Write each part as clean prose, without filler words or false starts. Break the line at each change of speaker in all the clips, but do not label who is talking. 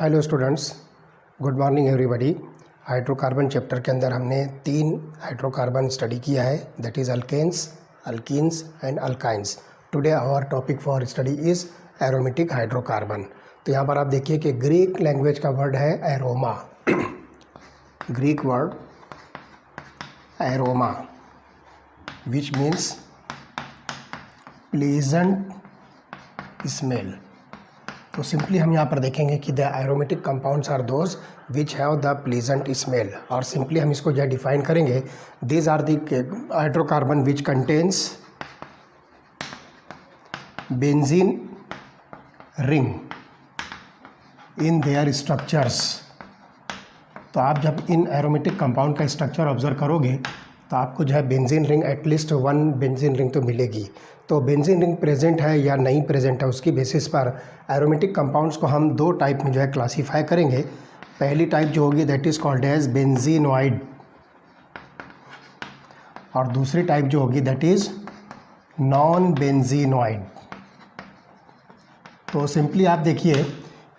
Hello students, good morning everybody. Hydrocarbon chapter के अंदर हमने 3 हाइड्रोकार्बन स्टडी किया है, that is alkanes, alkenes and alkynes. Today our topic for study is aromatic hydrocarbon. तो यहाँ पर आप देखिए कि ग्रीक लैंग्वेज का वर्ड है aroma. Greek word aroma which means pleasant smell. तो सिंपली हम यहाँ पर देखेंगे कि the aromatic compounds are those which have the pleasant smell, और सिंपली हम इसको जो डिफाइन करेंगे, these are the hydrocarbon which contains benzene ring in their structures. तो आप जब इन एरोमेटिक कंपाउंड का स्ट्रक्चर ऑब्जर्व करोगे तो आपको जो है benzene ring, at least 1 benzene ring तो मिलेगी। तो बेंजीन रिंग प्रेजेंट है या नहीं प्रेजेंट है, उसकी बेसिस पर एरोमेटिक कंपाउंड्स को हम 2 टाइप में जो है क्लासीफाई करेंगे। पहली टाइप जो होगी that is called as benzenoid, और दूसरी टाइप जो होगी दैट इज़ नॉन बेंजीनॉइड। तो सिंपली आप देखिए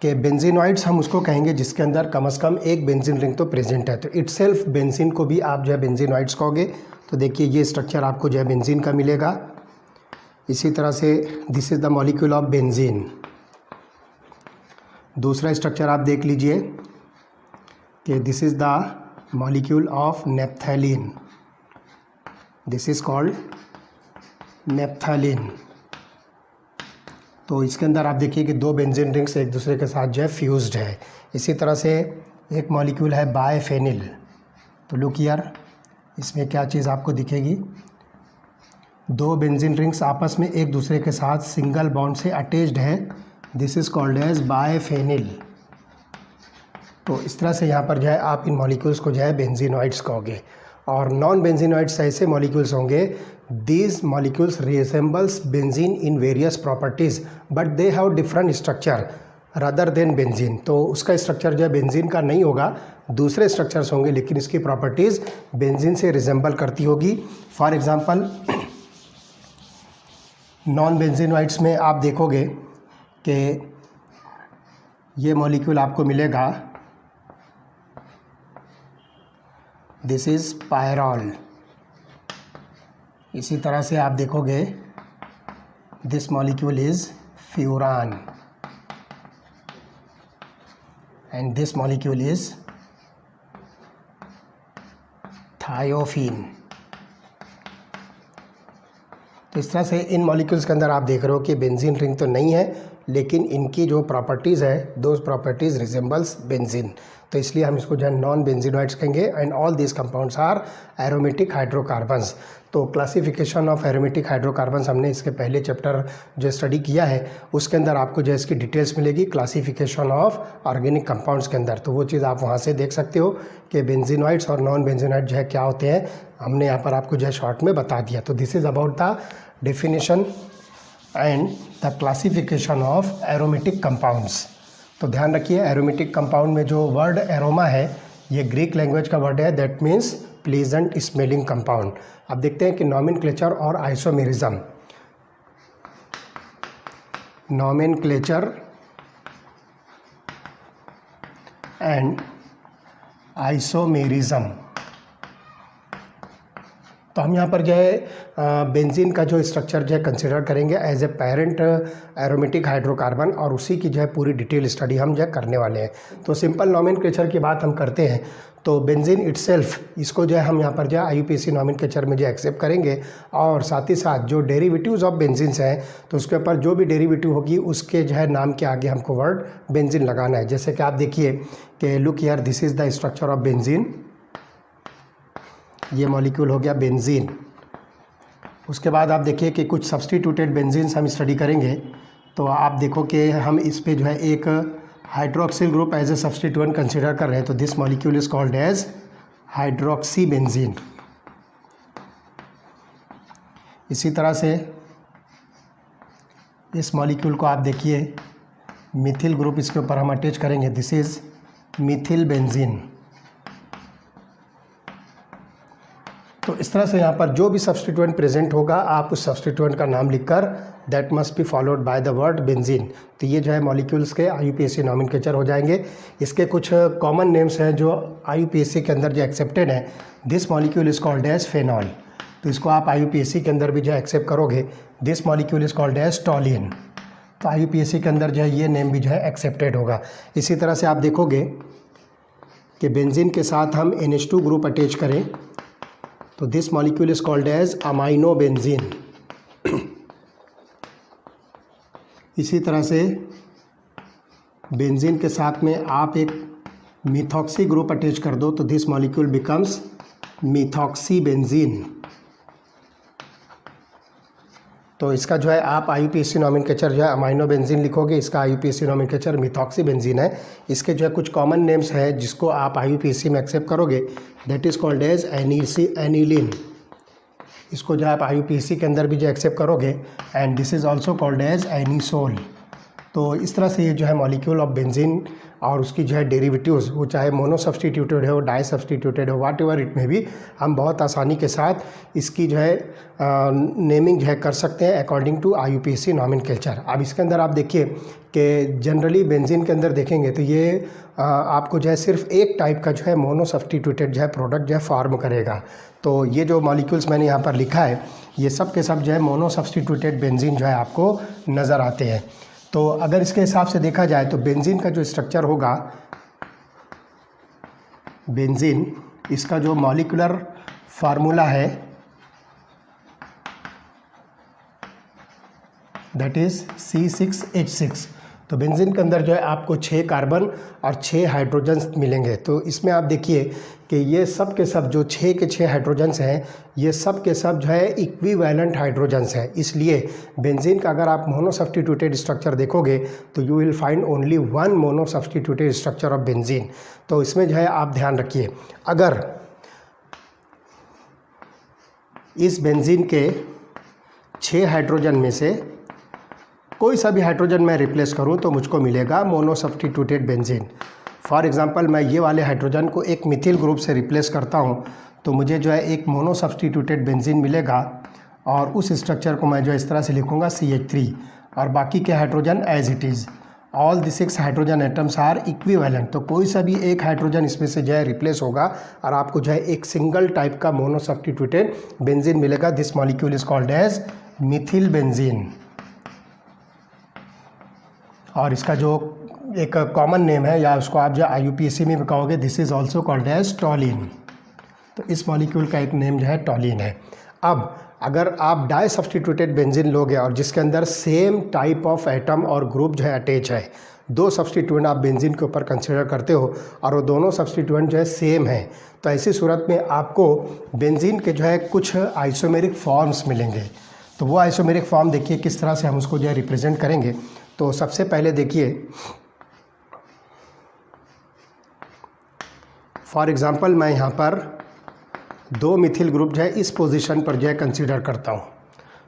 कि बेंजीनॉइड्स हम उसको कहेंगे जिसके अंदर कम से कम एक बेंजीन रिंग तो प्रेजेंट है। तो इटसेल्फ बेंजीन को भी आप जो है बेंजीनॉइड्स कहोगे। तो देखिए ये स्ट्रक्चर आपको जो है बेंजीन का मिलेगा। इसी तरह से this is the molecule of benzene. दूसरा स्ट्रक्चर आप देख लीजिए कि this is the molecule of naphthalene. This is called naphthalene. तो इसके अंदर आप देखिए कि 2 बेंजीन रिंग्स एक दूसरे के साथ जो है फ्यूज्ड है। इसी तरह से एक मॉलिक्यूल है बायफेनिल। तो लुक हियर, इसमें क्या चीज़ आपको दिखेगी, 2 बेंजीन रिंग्स आपस में एक दूसरे के साथ सिंगल बॉन्ड से अटैच्ड है। This is called as biphenyl. तो इस तरह से यहाँ पर जो है आप इन मॉलिक्यूल्स को जो है बेंजीनॉइड्स कहोगे। और नॉन बेंजीनॉइड्स ऐसे मॉलिक्यूल्स होंगे, these molecules resembles benzene in various properties but they have different structure rather than benzene. तो उसका स्ट्रक्चर जो है बेंजीन का नहीं होगा, दूसरे स्ट्रक्चर्स होंगे, लेकिन इसकी प्रॉपर्टीज़ बेंजीन से रिसेंबल करती होगी। फॉर एग्जांपल नॉन बेंजीनॉइड्स में आप देखोगे कि ये मॉलिक्यूल आपको मिलेगा, दिस इज़ पायरॉल। इसी तरह से आप देखोगे this molecule is furan and this molecule is thiophene. तो इस तरह से इन मॉलिक्यूल्स के अंदर आप देख रहे हो कि बेंजीन रिंग तो नहीं है, लेकिन इनकी जो प्रॉपर्टीज़ है दोज प्रॉपर्टीज़ रिजेंबल्स बेंजीन। तो इसलिए हम इसको जो है नॉन बेंजीनॉइड्स कहेंगे। And all these compounds are aromatic hydrocarbons. तो क्लासिफिकेशन ऑफ एरोमेटिक हाइड्रोकार्बन्स हमने इसके पहले चैप्टर जो स्टडी किया है उसके अंदर आपको जो है इसकी डिटेल्स मिलेगी क्लासिफिकेशन ऑफ ऑर्गेनिक कंपाउंड्स के अंदर। तो वो चीज़ आप वहाँ से देख सकते हो कि बेंजीनॉइड्स और नॉन बेंजीनॉइड जो है क्या होते हैं, हमने यहाँ पर आपको जो है शॉर्ट में बता दिया। तो this is about the definition and the classification of aromatic compounds. तो ध्यान रखिए, एरोमेटिक कंपाउंड में जो वर्ड एरोमा है ये ग्रीक लैंग्वेज का वर्ड है, that means pleasant smelling compound. अब देखते हैं कि नॉमेनक्लेचर और आइसोमेरिज्म। Nomenclature and isomerism. तो हम यहाँ पर जो है बेंजीन का जो स्ट्रक्चर जो है कंसिडर करेंगे as a parent aromatic hydrocarbon, और उसी की जो है पूरी डिटेल स्टडी हम जो है करने वाले हैं। तो सिंपल नॉमेनक्लेचर की बात हम करते हैं तो बेंजीन इटसेल्फ, इसको जो है हम यहाँ पर जो है आईयूपीएसी नॉमेनक्लेचर में जो एक्सेप्ट करेंगे, और साथ ही साथ जो डेरिवेटिव्स ऑफ बेंजीन्स हैं तो उसके ऊपर जो भी डेरिवेटिव होगी उसके जो है नाम के आगे हमको वर्ड बेंजीन लगाना है। जैसे कि आप देखिए कि look here, this is the structure of benzene. ये मॉलिक्यूल हो गया बेंजीन। उसके बाद आप देखिए कि कुछ सब्स्टिट्यूटेड बेंजीन्स हम स्टडी करेंगे। तो आप देखो कि हम इस पे जो है एक hydroxyl group as a substituent consider कर रहे हैं। तो this molecule is called as hydroxy benzene. इसी तरह से इस मॉलिक्यूल को आप देखिए मिथिल ग्रुप इसके ऊपर हम अटैच करेंगे, दिस इज़ मिथिल बेंजीन। तो इस तरह से यहाँ पर जो भी सब्स्टिट्यूएंट प्रेजेंट होगा आप उस सब्स्टिट्यूएंट का नाम लिखकर that must be followed by the word benzene. तो ये जो है मॉलिक्यूल्स के IUPAC नॉमेनक्लेचर हो जाएंगे। इसके कुछ कॉमन नेम्स हैं जो IUPAC के अंदर जो एक्सेप्टेड हैं। This molecule is called as phenol, तो इसको आप IUPAC के अंदर भी जो है एक्सेप्ट करोगे। This molecule is called as toluene, तो IUPAC के अंदर जो है ये नेम भी जो है एक्सेप्टेड होगा। इसी तरह से आप देखोगे कि बेंजीन के साथ हम NH2 ग्रुप अटैच करें तो this molecule is called as amino benzene. इसी तरह से बेंजीन के साथ में आप एक मिथॉक्सी ग्रुप अटैच कर दो तो this molecule becomes methoxy benzene. तो इसका जो है आप IUPAC नॉमेनक्लेचर जो है अमाइनो बेंजीन लिखोगे, इसका IUPAC नॉमेनक्लेचर मिथॉक्सी बेंजीन है। इसके जो है कुछ कॉमन नेम्स है जिसको आप IUPAC में एक्सेप्ट करोगे, that is called as aniline. इसको जो है आप IUPAC के अंदर भी जो एक्सेप्ट करोगे and this is also called as anisole. तो इस तरह से ये जो है मॉलिक्यूल ऑफ बेंजीन और उसकी जो है डेरिवेटिव्स, वो चाहे मोनो सब्सटीट्यूटेड हो, डाई सब्सटीट्यूटेड हो, वाट एवर इट में भी, हम बहुत आसानी के साथ इसकी जो है नेमिंग जो है कर सकते हैं अकॉर्डिंग टू IUPAC नॉमेनक्लेचर। अब इसके अंदर आप देखिए कि जनरली बेंजीन के अंदर देखेंगे तो ये आपको जो है सिर्फ एक टाइप का जो है मोनो सब्सटीट्यूटेड जो है प्रोडक्ट जो है फॉर्म करेगा। तो ये जो मॉलिक्यूल्स मैंने यहाँ पर लिखा है ये सब के सब जो है मोनो सब्सटीट्यूटेड बेंजीन जो है आपको नज़र आते हैं। तो अगर इसके हिसाब से देखा जाए तो बेंजीन का जो स्ट्रक्चर होगा, बेंजीन इसका जो मॉलिक्यूलर फार्मूला है दैट इज़ C6H6। तो बेंजीन के अंदर जो है आपको 6 कार्बन और 6 हाइड्रोजन्स मिलेंगे। तो इसमें आप देखिए कि ये सब के सब जो 6 के 6 हाइड्रोजन्स हैं ये सब के सब जो है इक्विवेलेंट हाइड्रोजन्स हैं। इसलिए बेंजीन का अगर आप मोनो सब्स्टिट्यूटेड स्ट्रक्चर देखोगे तो you will find only one mono substituted structure of benzene. तो इसमें जो है आप ध्यान रखिए, अगर इस बेंजीन के 6 हाइड्रोजन में से कोई सा भी हाइड्रोजन मैं रिप्लेस करूं तो मुझको मिलेगा mono substituted benzene. For example मैं ये वाले हाइड्रोजन को एक मिथिल ग्रुप से रिप्लेस करता हूं तो मुझे जो है एक मोनो सब्स्टिट्यूटेड बेंजीन मिलेगा और उस स्ट्रक्चर को मैं जो इस तरह से लिखूंगा CH3 और बाकी के hydrogen as it is. All the 6 hydrogen atoms are equivalent. तो कोई सा भी एक हाइड्रोजन इसमें से जो है रिप्लेस होगा और आपको जो है एक सिंगल टाइप का मोनो सब्स्टिट्यूटेड बेंजीन मिलेगा। This molecule is called as methyl benzene. और इसका जो एक कॉमन नेम है या उसको आप जो IUPAC में भी कहोगे, this is also called as toluene. तो इस मॉलिक्यूल का एक नेम जो है टॉलिन है। अब अगर आप डाई सब्स्टिट्यूटेड बेंजीन लोगे और जिसके अंदर सेम टाइप ऑफ एटम और ग्रुप जो है अटैच है, 2 सब्स्टिट्यूएंट आप बेंजीन के ऊपर कंसिडर करते हो और वो दोनों सब्स्टिट्यूएंट जो है सेम है, तो ऐसी सूरत में आपको बेंजीन के जो है कुछ आइसोमेरिक फॉर्म्स मिलेंगे। तो वो आइसोमेरिक फॉर्म देखिए किस तरह से हम उसको जो है रिप्रेजेंट करेंगे। तो सबसे पहले देखिए, फॉर एग्ज़ाम्पल मैं यहाँ पर 2 मिथिल ग्रुप जो है इस पोजीशन पर जो है कंसीडर करता हूँ।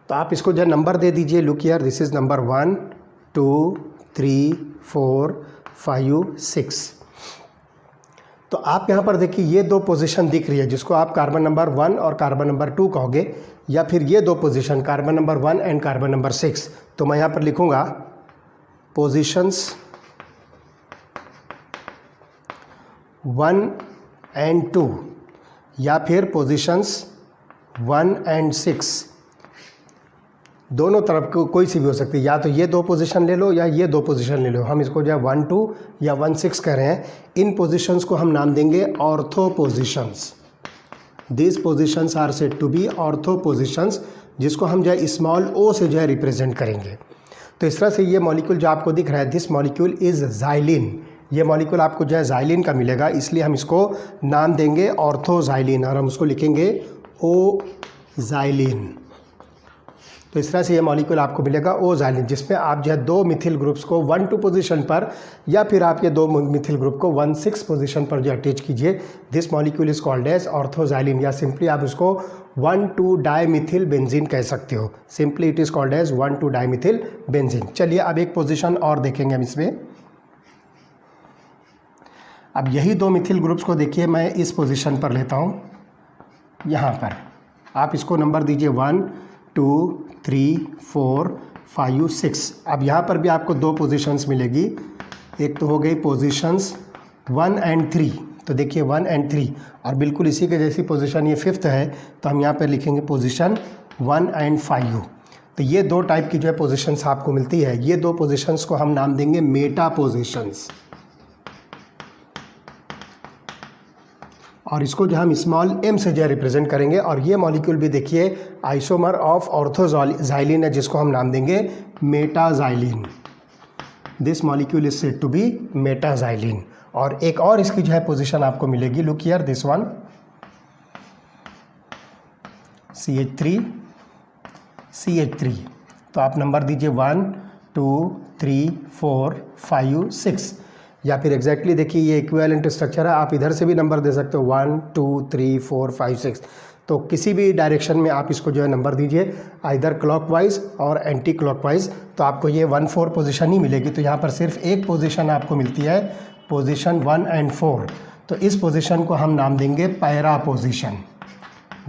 तो आप इसको जो है नंबर दे दीजिए। Look here, this is number 1 2 3 4 5 6। तो आप यहाँ पर देखिए ये 2 पोजीशन दिख रही है जिसको आप कार्बन नंबर 1 और कार्बन नंबर 2 कहोगे, या फिर ये 2 position carbon number 1 and carbon number 6। तो मैं यहाँ पर लिखूँगा पोजीशंस 1 एंड 2 या फिर पोजीशंस 1 एंड 6। दोनों तरफ को कोई सी भी हो सकती है, या तो ये 2 पोजीशन ले लो या ये 2 पोजीशन ले लो। हम इसको जो है 1 2 या 1 6 कह रहे हैं। इन पोजीशंस को हम नाम देंगे ortho positions. This positions are said to be ortho positions, जिसको हम जो है स्मॉल ओ से जो है रिप्रेजेंट करेंगे। तो इस तरह से ये मॉलिक्यूल जो आपको दिख रहा है, दिस मॉलिक्यूल इज़ ज़ाइलिन। ये मॉलिक्यूल आपको जो है ज़ाइलिन का मिलेगा, इसलिए हम इसको नाम देंगे ऑर्थोज़ाइलिन और हम उसको लिखेंगे ओ ज़ाइलिन। तो इस तरह से ये मॉलिक्यूल आपको मिलेगा ओ ज़ाइलिन, जिसमें आप जो है 2 मिथिल ग्रुप्स को 1 2 पोजीशन पर या फिर आप ये 2 मिथिल ग्रुप को 1 6 पोजीशन पर जो अटैच कीजिए। This molecule is called as orthoxylene, या सिंपली आप इसको 1 2 डाईमिथिल बेंजीन कह सकते हो। Simply it is called as 1 2 dimethyl benzene. चलिए अब एक पोजीशन और देखेंगे हम इसमें। अब यही 2 मिथिल ग्रुप्स को देखिए मैं इस पोजीशन पर लेता हूँ यहाँ पर। आप इसको नंबर दीजिए 1 2 3 4 5 6। अब यहाँ पर भी आपको दो पोजीशंस मिलेगी, एक तो हो गई पोजीशंस 1 एंड 3, तो देखिए 1 एंड 3, और बिल्कुल इसी के जैसी पोजीशन ये 5th है, तो हम यहाँ पर लिखेंगे पोजीशन 1 एंड 5। तो ये दो टाइप की जो है पोजीशंस आपको मिलती है। ये दो पोजीशंस को हम नाम देंगे मेटा पोजीशंस, और इसको जो हम स्मॉल m से जो रिप्रेजेंट करेंगे। और ये मॉलिक्यूल भी देखिए आइसोमर ऑफ ऑर्थोजाइलिन है, जिसको हम नाम देंगे metaxylene. This molecule is said to be metaxylene. और एक और इसकी जो है पोजीशन आपको मिलेगी, look here this one, CH3, तो आप नंबर दीजिए 1 2 3 4 5 6, या फिर एग्जैक्टली देखिए ये इक्विवेलेंट स्ट्रक्चर है, आप इधर से भी नंबर दे सकते हो 1 2 3 4 5 6। तो किसी भी डायरेक्शन में आप इसको जो है नंबर दीजिए, आइदर क्लॉकवाइज और एंटी क्लॉकवाइज, तो आपको ये 1 4 पोजीशन ही मिलेगी। तो यहाँ पर सिर्फ एक पोजीशन आपको मिलती है, पोजीशन 1 एंड 4। तो इस पोजीशन को हम नाम देंगे para position.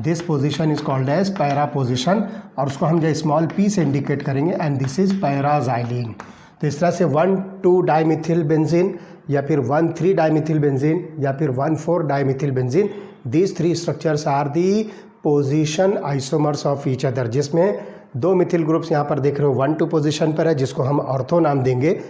This position is called as para position, और उसको हम जो स्मॉल p से इंडिकेट करेंगे, एंड दिस इज पैराजाइलिन। तो इस तरह से 1 2 डाइमिथिल बेंजीन, या फिर 1 3 डाइमिथिल बेंजीन, या फिर 1 4 dimethyl benzene, these 3 structures are the position isomers of each other, जिसमें दो मिथिल ग्रुप्स यहाँ पर देख रहे हो 1 2 पोजीशन पर है, जिसको हम ऑर्थो नाम देंगे।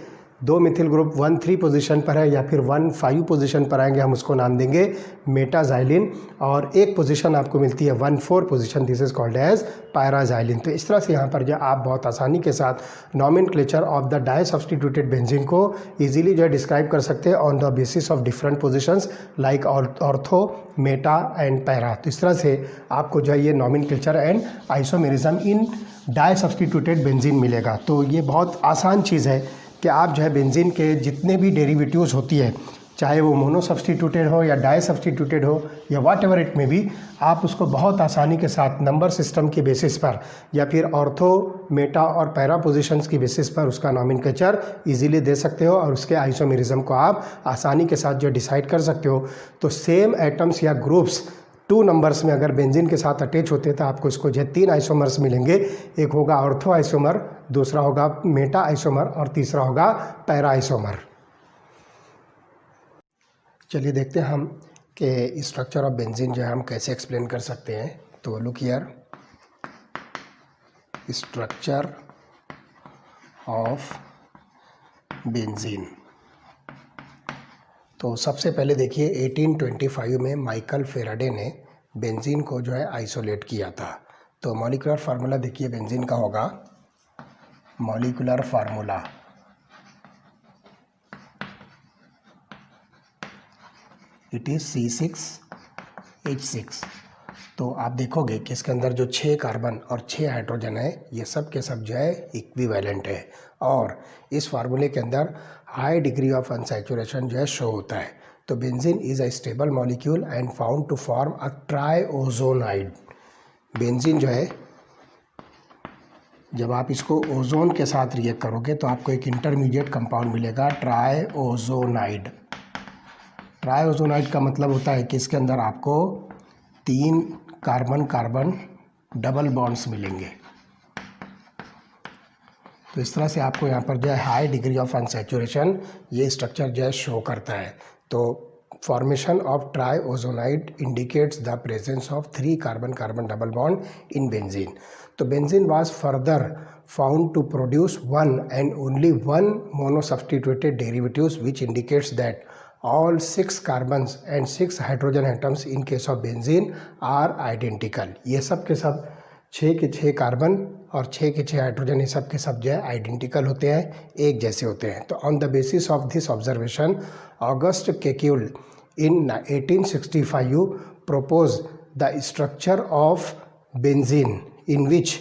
दो मिथिल ग्रुप 1 3 पोजीशन पर है, या फिर 1 5 पोजीशन पर आएंगे, हम उसको नाम देंगे मेटाजाइलिन। और एक पोजीशन आपको मिलती है 1 4 position, this is called as para xylene. तो इस तरह से यहाँ पर जो आप बहुत आसानी के साथ nomenclature of the disubstituted benzene को इजीली जो है डिस्क्राइब कर सकते हैं on the basis of different positions like ortho, meta and para. तो इस तरह से आपको जो है ये nomenclature and isomerism in disubstituted benzene मिलेगा। तो ये बहुत आसान चीज़ है कि आप जो है बेंजीन के जितने भी डेरिवेटिव्स होती है, चाहे वो मोनो सब्स्टिट्यूटेड हो या डाई सब्स्टिट्यूटेड हो या व्हाट एवर इट में भी, आप उसको बहुत आसानी के साथ नंबर सिस्टम के बेसिस पर या फिर ऑर्थो, मेटा और पैरा पोजीशंस की बेसिस पर उसका नॉमेनक्लेचर इजीली दे सकते हो, और उसके आइसोमेरिज्म को आप आसानी के साथ जो डिसाइड कर सकते हो। तो सेम एटम्स या ग्रुप्स 2 नंबर्स में अगर बेंजीन के साथ अटैच होते हैं, तो आपको इसको जो 3 आइसोमर्स मिलेंगे। एक होगा ऑर्थो आइसोमर, दूसरा होगा मेटा आइसोमर, और तीसरा होगा पैरा आइसोमर। चलिए देखते हैं हम कि स्ट्रक्चर ऑफ बेंजीन जो है हम कैसे एक्सप्लेन कर सकते हैं। तो look here, structure of benzene. तो सबसे पहले देखिए 1825 में माइकल फेराडे ने बेंजीन को जो है आइसोलेट किया था। तो मॉलिक्यूलर फार्मूला देखिए बेंजीन का होगा, molecular formula it is C6H6। तो आप देखोगे कि इसके अंदर जो 6 कार्बन और 6 हाइड्रोजन है, ये सब के सब जो है इक्विवेलेंट है, और इस फार्मूले के अंदर हाई डिग्री ऑफ अनसैचुरेशन जो है शो होता है। तो benzene is a stable molecule and found to form a triozonide. Benzene जो है, जब आप इसको ओजोन के साथ रिएक्ट करोगे तो आपको एक इंटरमीडिएट कंपाउंड मिलेगा, ट्राइओजोनाइड। ट्राइओजोनाइड का मतलब होता है कि इसके अंदर आपको 3 कार्बन कार्बन डबल बॉन्ड्स मिलेंगे। तो इस तरह से आपको यहाँ पर जो है हाई डिग्री ऑफ अनसैचुरेशन ये स्ट्रक्चर जो है शो करता है। तो formation of triozonide indicates the presence of 3 carbon carbon double bond in benzene. तो benzene was further found to produce one and only one monosubstituted derivatives, which indicates that all 6 carbons and 6 hydrogen atoms in case of benzene are identical। ये सब के सब 6 के 6 carbon और 6 के 6 hydrogen ये सब के सब जो है आइडेंटिकल होते हैं, एक जैसे होते हैं। तो on the basis of this observation August Kekule in 1865 proposed the structure of benzene in which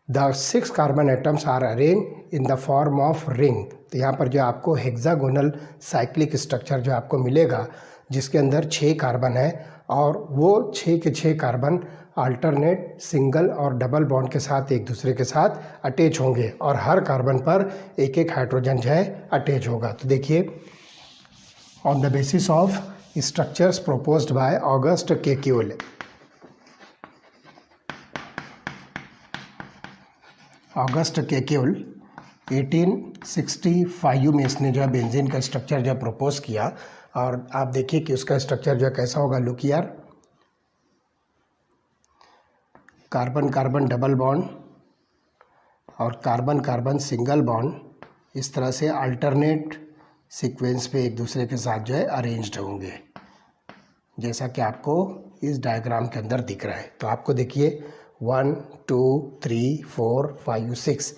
the 6 carbon atoms are arrange in the form of ring. तो यहाँ पर जो आपको हेक्सागोनल साइक्लिक स्ट्रक्चर जो आपको मिलेगा, जिसके अंदर 6 कार्बन है, और वो 6 के 6 कार्बन अल्टरनेट सिंगल और डबल बॉन्ड के साथ एक दूसरे के साथ अटैच होंगे, और हर कार्बन पर एक एक हाइड्रोजन जो है अटैच होगा। तो देखिए, on the basis of structures proposed by August Kekule, August Kekule 1865 में इसने जो है बेंजीन का स्ट्रक्चर जो है प्रपोज किया। और आप देखिए कि उसका स्ट्रक्चर जो है कैसा होगा। Look here, carbon carbon double bond और कार्बन कार्बन सिंगल बॉन्ड इस तरह से अल्टरनेट सीक्वेंस पे एक दूसरे के साथ जो है अरेंज्ड होंगे, जैसा कि आपको इस डायग्राम के अंदर दिख रहा है। तो आपको देखिए 1 2 3 4 5 6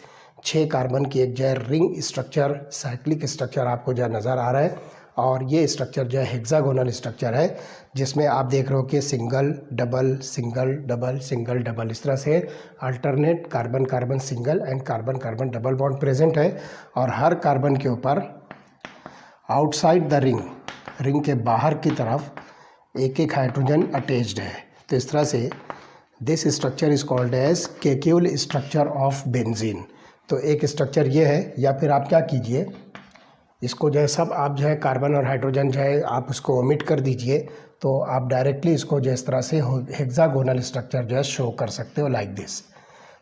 6 कार्बन की एक जो है रिंग स्ट्रक्चर, साइक्लिक स्ट्रक्चर आपको जो नज़र आ रहा है। और ये स्ट्रक्चर जो है हेक्सागोनल स्ट्रक्चर है, जिसमें आप देख रहे हो कि single double single double single double इस तरह से alternate carbon carbon single and carbon carbon double bond present है। और हर कार्बन के ऊपर आउटसाइड द रिंग के बाहर की तरफ एक एक हाइड्रोजन अटैच्ड है। तो इस तरह से this structure is called as Kekule structure of benzene. तो एक स्ट्रक्चर ये है, या फिर आप क्या कीजिए, इसको जो है सब आप जो है कार्बन और हाइड्रोजन जो है आप उसको ओमिट कर दीजिए, तो आप डायरेक्टली इसको जो इस तरह से हेक्सागोनल स्ट्रक्चर जो है शो कर सकते हो लाइक दिस।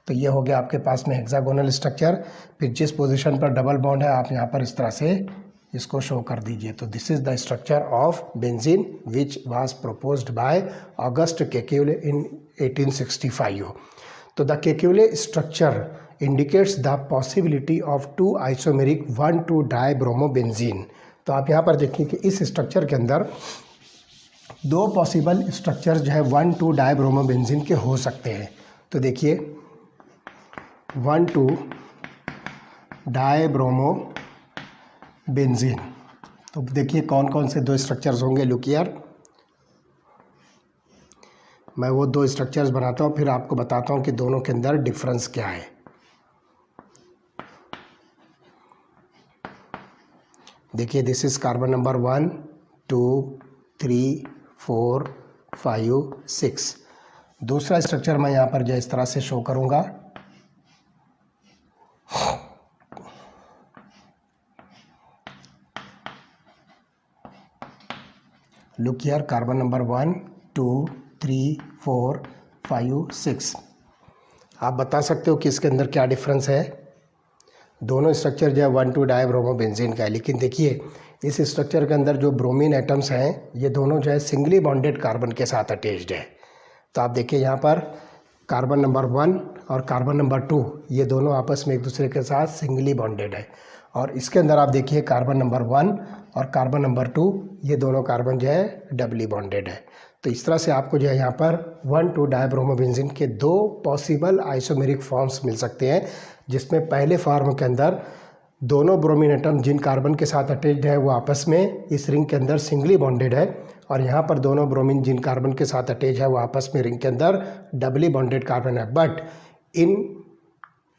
तो ये हो गया आपके पास में हेक्सागोनल स्ट्रक्चर। फिर जिस पोजीशन पर डबल बॉन्ड है आप यहाँ पर इस तरह से इसको शो कर दीजिए। तो this is the structure of benzene which was proposed by August Kekule in 1865। तो the Kekule structure indicates the possibility of 2 isomeric 1,2-dibromobenzene। तो आप यहाँ पर देखिए कि इस स्ट्रक्चर के अंदर दो पॉसिबल स्ट्रक्चर जो है 1,2-डाइब्रोमोबेंजीन के हो सकते हैं। तो देखिए 1,2-डाइब्रोमोबेंजीन, तो देखिए कौन कौन से दो स्ट्रक्चर्स होंगे। लुक हियर, मैं वो दो स्ट्रक्चर्स बनाता हूँ, फिर आपको बताता हूँ कि दोनों के अंदर डिफरेंस क्या है। देखिए दिस इज कार्बन नंबर 1 2 3 4 5 6। दूसरा स्ट्रक्चर मैं यहाँ पर जो इस तरह से शो करूँगा। Look here, carbon number 1 2 3 4 5 6। आप बता सकते हो कि इसके अंदर क्या डिफरेंस है। दोनों स्ट्रक्चर जो है 1,2-डाइब्रोमोबेंजीन का है, लेकिन देखिए इस स्ट्रक्चर के अंदर जो ब्रोमीन एटम्स हैं ये दोनों जो है सिंगली बॉन्डेड कार्बन के साथ अटैच्ड है। तो आप देखिए यहाँ पर कार्बन नंबर 1 और कार्बन नंबर 2 ये दोनों आपस में एक दूसरे के साथ सिंगली बॉन्डेड है। और इसके अंदर आप देखिए कार्बन नंबर 1 और कार्बन नंबर 2 ये दोनों कार्बन जो है डबली बॉन्डेड है। तो इस तरह से आपको जो है यहाँ पर 1,2-डाइब्रोमोबेंजीन के दो पॉसिबल आइसोमेरिक फॉर्म्स मिल सकते हैं, जिसमें पहले फॉर्म के अंदर दोनों ब्रोमीन एटम जिन कार्बन के साथ अटैच्ड है वो आपस में इस रिंग के अंदर सिंगली बॉन्डेड है, और यहाँ पर दोनों ब्रोमीन जिन कार्बन के साथ अटैच है वो आपस में रिंग के अंदर डबली बॉन्डेड कार्बन है। बट इन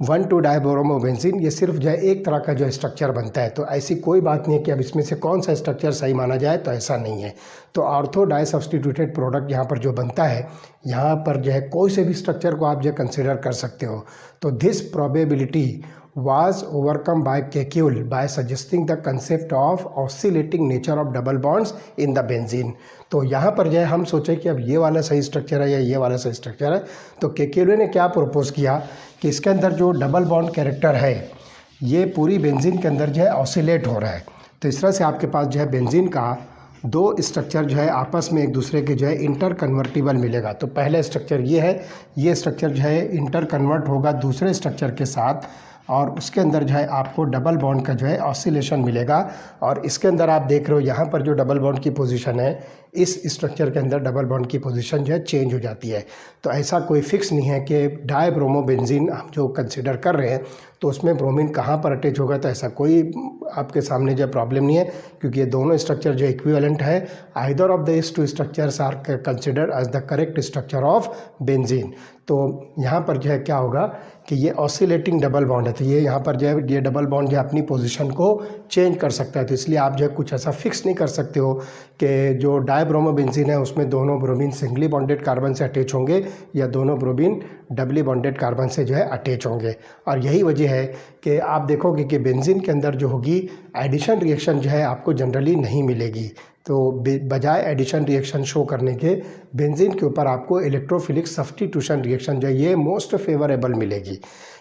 1,2-डाइब्रोमोबेंजीन ये सिर्फ जो है एक तरह का जो स्ट्रक्चर बनता है। तो ऐसी कोई बात नहीं है कि अब इसमें से कौन सा स्ट्रक्चर सही माना जाए, तो ऐसा नहीं है। तो ऑर्थो डाई सब्सटीट्यूटेड प्रोडक्ट यहाँ पर जो बनता है, यहाँ पर जो है कोई से भी स्ट्रक्चर को आप जो कंसिडर कर सकते हो। तो this probability was overcome by Kekulé by suggesting the concept of oscillating nature of double bonds in the benzene। तो यहाँ पर जो है हम सोचे कि अब ये वाला सही स्ट्रक्चर है या ये वाला सही स्ट्रक्चर है। तो केक्यूले ने क्या प्रपोज किया कि इसके अंदर जो डबल बॉन्ड कैरेक्टर है ये पूरी बेंजीन के अंदर जो है ऑसिलेट हो रहा है। तो इस तरह से आपके पास जो है बेंजीन का दो स्ट्रक्चर जो है आपस में एक दूसरे के जो है इंटर कन्वर्टिबल मिलेगा। तो पहला स्ट्रक्चर ये है, ये स्ट्रक्चर जो है इंटर कन्वर्ट होगा दूसरे स्ट्रक्चर के साथ, और उसके अंदर जो है आपको डबल बॉन्ड का जो है ऑसिलेशन मिलेगा। और इसके अंदर आप देख रहे हो यहाँ पर जो डबल बॉन्ड की पोजीशन है, इस स्ट्रक्चर के अंदर डबल बॉन्ड की पोजीशन जो है चेंज हो जाती है। तो ऐसा कोई फिक्स नहीं है कि डाइब्रोमोबेंजीन हम जो कंसिडर कर रहे हैं तो उसमें ब्रोमीन कहाँ पर अटैच होगा, तो ऐसा कोई आपके सामने जो प्रॉब्लम नहीं है, क्योंकि ये दोनों स्ट्रक्चर जो इक्विवेलेंट है। Either of this two structures are considered as the correct structure of benzene. तो यहाँ पर जो है क्या होगा कि ये ऑसिलेटिंग डबल बॉन्ड है, तो ये यहाँ पर जो है ये डबल बॉन्ड जो है अपनी पोजीशन को चेंज कर सकता है। तो इसलिए आप जो है कुछ ऐसा फिक्स नहीं कर सकते हो कि जो डाइब्रोमोबेंजीन है उसमें दोनों ब्रोमीन सिंगली बॉन्डेड कार्बन से अटैच होंगे या दोनों ब्रोमीन डबली बॉन्डेड कार्बन से जो है अटैच होंगे। और यही वजह है कि आप देखोगे कि बेंजीन के अंदर जो होगी एडिशन रिएक्शन जो है आपको जनरली नहीं मिलेगी। तो बजाय एडिशन रिएक्शन शो करने के बेंजीन के ऊपर आपको इलेक्ट्रोफिलिक सब्स्टिट्यूशन रिएक्शन जो है ये मोस्ट फेवरेबल मिलेगी,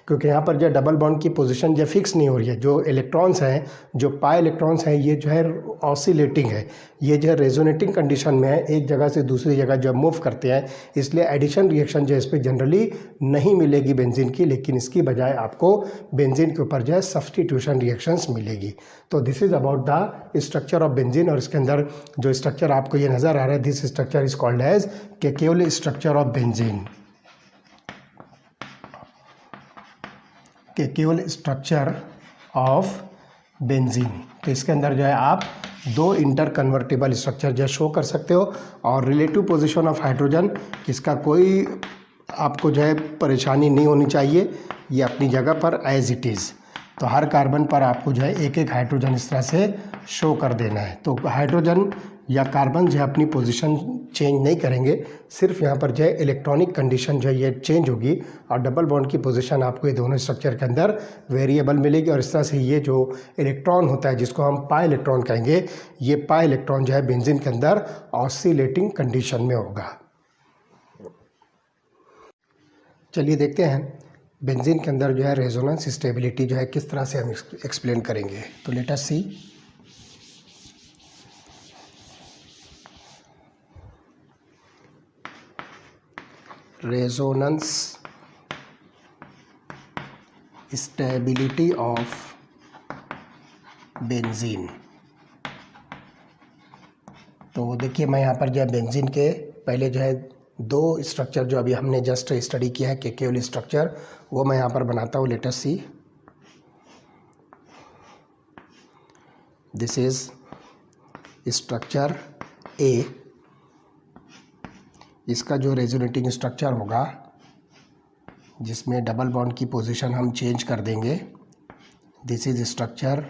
क्योंकि यहाँ पर जो डबल बॉन्ड की पोजीशन जो फिक्स नहीं हो रही है, जो इलेक्ट्रॉन्स हैं, जो पाई इलेक्ट्रॉन्स हैं, ये जो है ऑसिलेटिंग है, ये जो है रेजोनेटिंग कंडीशन में है, एक जगह से दूसरी जगह जब मूव करते हैं, इसलिए एडिशन रिएक्शन जो है इस पर जनरली नहीं मिलेगी बेंजीन की, लेकिन इसकी बजाय आपको बेंजीन के ऊपर जो है सब्स्टिट्यूशन रिएक्शंस मिलेगी। तो this is about the structure of benzene. और इसके अंदर जो स्ट्रक्चर आपको ये नज़र आ रहा है, this structure is called as Kekule structure of benzene. Kekule structure of benzene. तो इसके अंदर जो है आप दो इंटर कन्वर्टेबल स्ट्रक्चर जो शो कर सकते हो, और रिलेटिव पोजीशन ऑफ हाइड्रोजन, इसका कोई आपको जो है परेशानी नहीं होनी चाहिए, ये अपनी जगह पर एज इट इज़। तो हर कार्बन पर आपको जो है एक एक हाइड्रोजन इस तरह से शो कर देना है। तो हाइड्रोजन या कार्बन जो है अपनी पोजीशन चेंज नहीं करेंगे, सिर्फ यहाँ पर जो है इलेक्ट्रॉनिक कंडीशन जो है ये चेंज होगी, और डबल बॉन्ड की पोजीशन आपको ये दोनों स्ट्रक्चर के अंदर वेरिएबल मिलेगी। और इस तरह से ये जो इलेक्ट्रॉन होता है, जिसको हम पाई इलेक्ट्रॉन कहेंगे, ये पाई इलेक्ट्रॉन जो है बेंजीन के अंदर ऑसिलेटिंग कंडीशन में होगा। चलिए देखते हैं बेंजीन के अंदर जो है रेजोनेंस स्टेबिलिटी जो है किस तरह से हम एक्सप्लेन करेंगे। तो let us see. Resonance stability of benzene. तो देखिए, मैं यहाँ पर जो है बेंजीन के पहले जो है दो स्ट्रक्चर जो अभी हमने जस्ट स्टडी किया है, केकेउल स्ट्रक्चर, वो मैं यहाँ पर बनाता हूँ। Let us see. This is structure A. इसका जो रेजोनेटिंग स्ट्रक्चर होगा, जिसमें डबल बॉन्ड की पोजीशन हम चेंज कर देंगे, दिस इज स्ट्रक्चर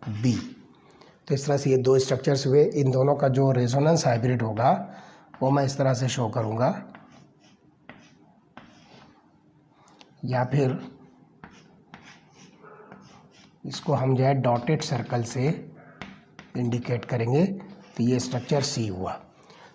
बी। तो इस तरह से ये दो स्ट्रक्चर्स हुए, इन दोनों का जो रेजोनेंस हाइब्रिड होगा वो मैं इस तरह से शो करूँगा, या फिर इसको हम जो है डॉटेड सर्कल से इंडिकेट करेंगे। तो ये स्ट्रक्चर सी हुआ।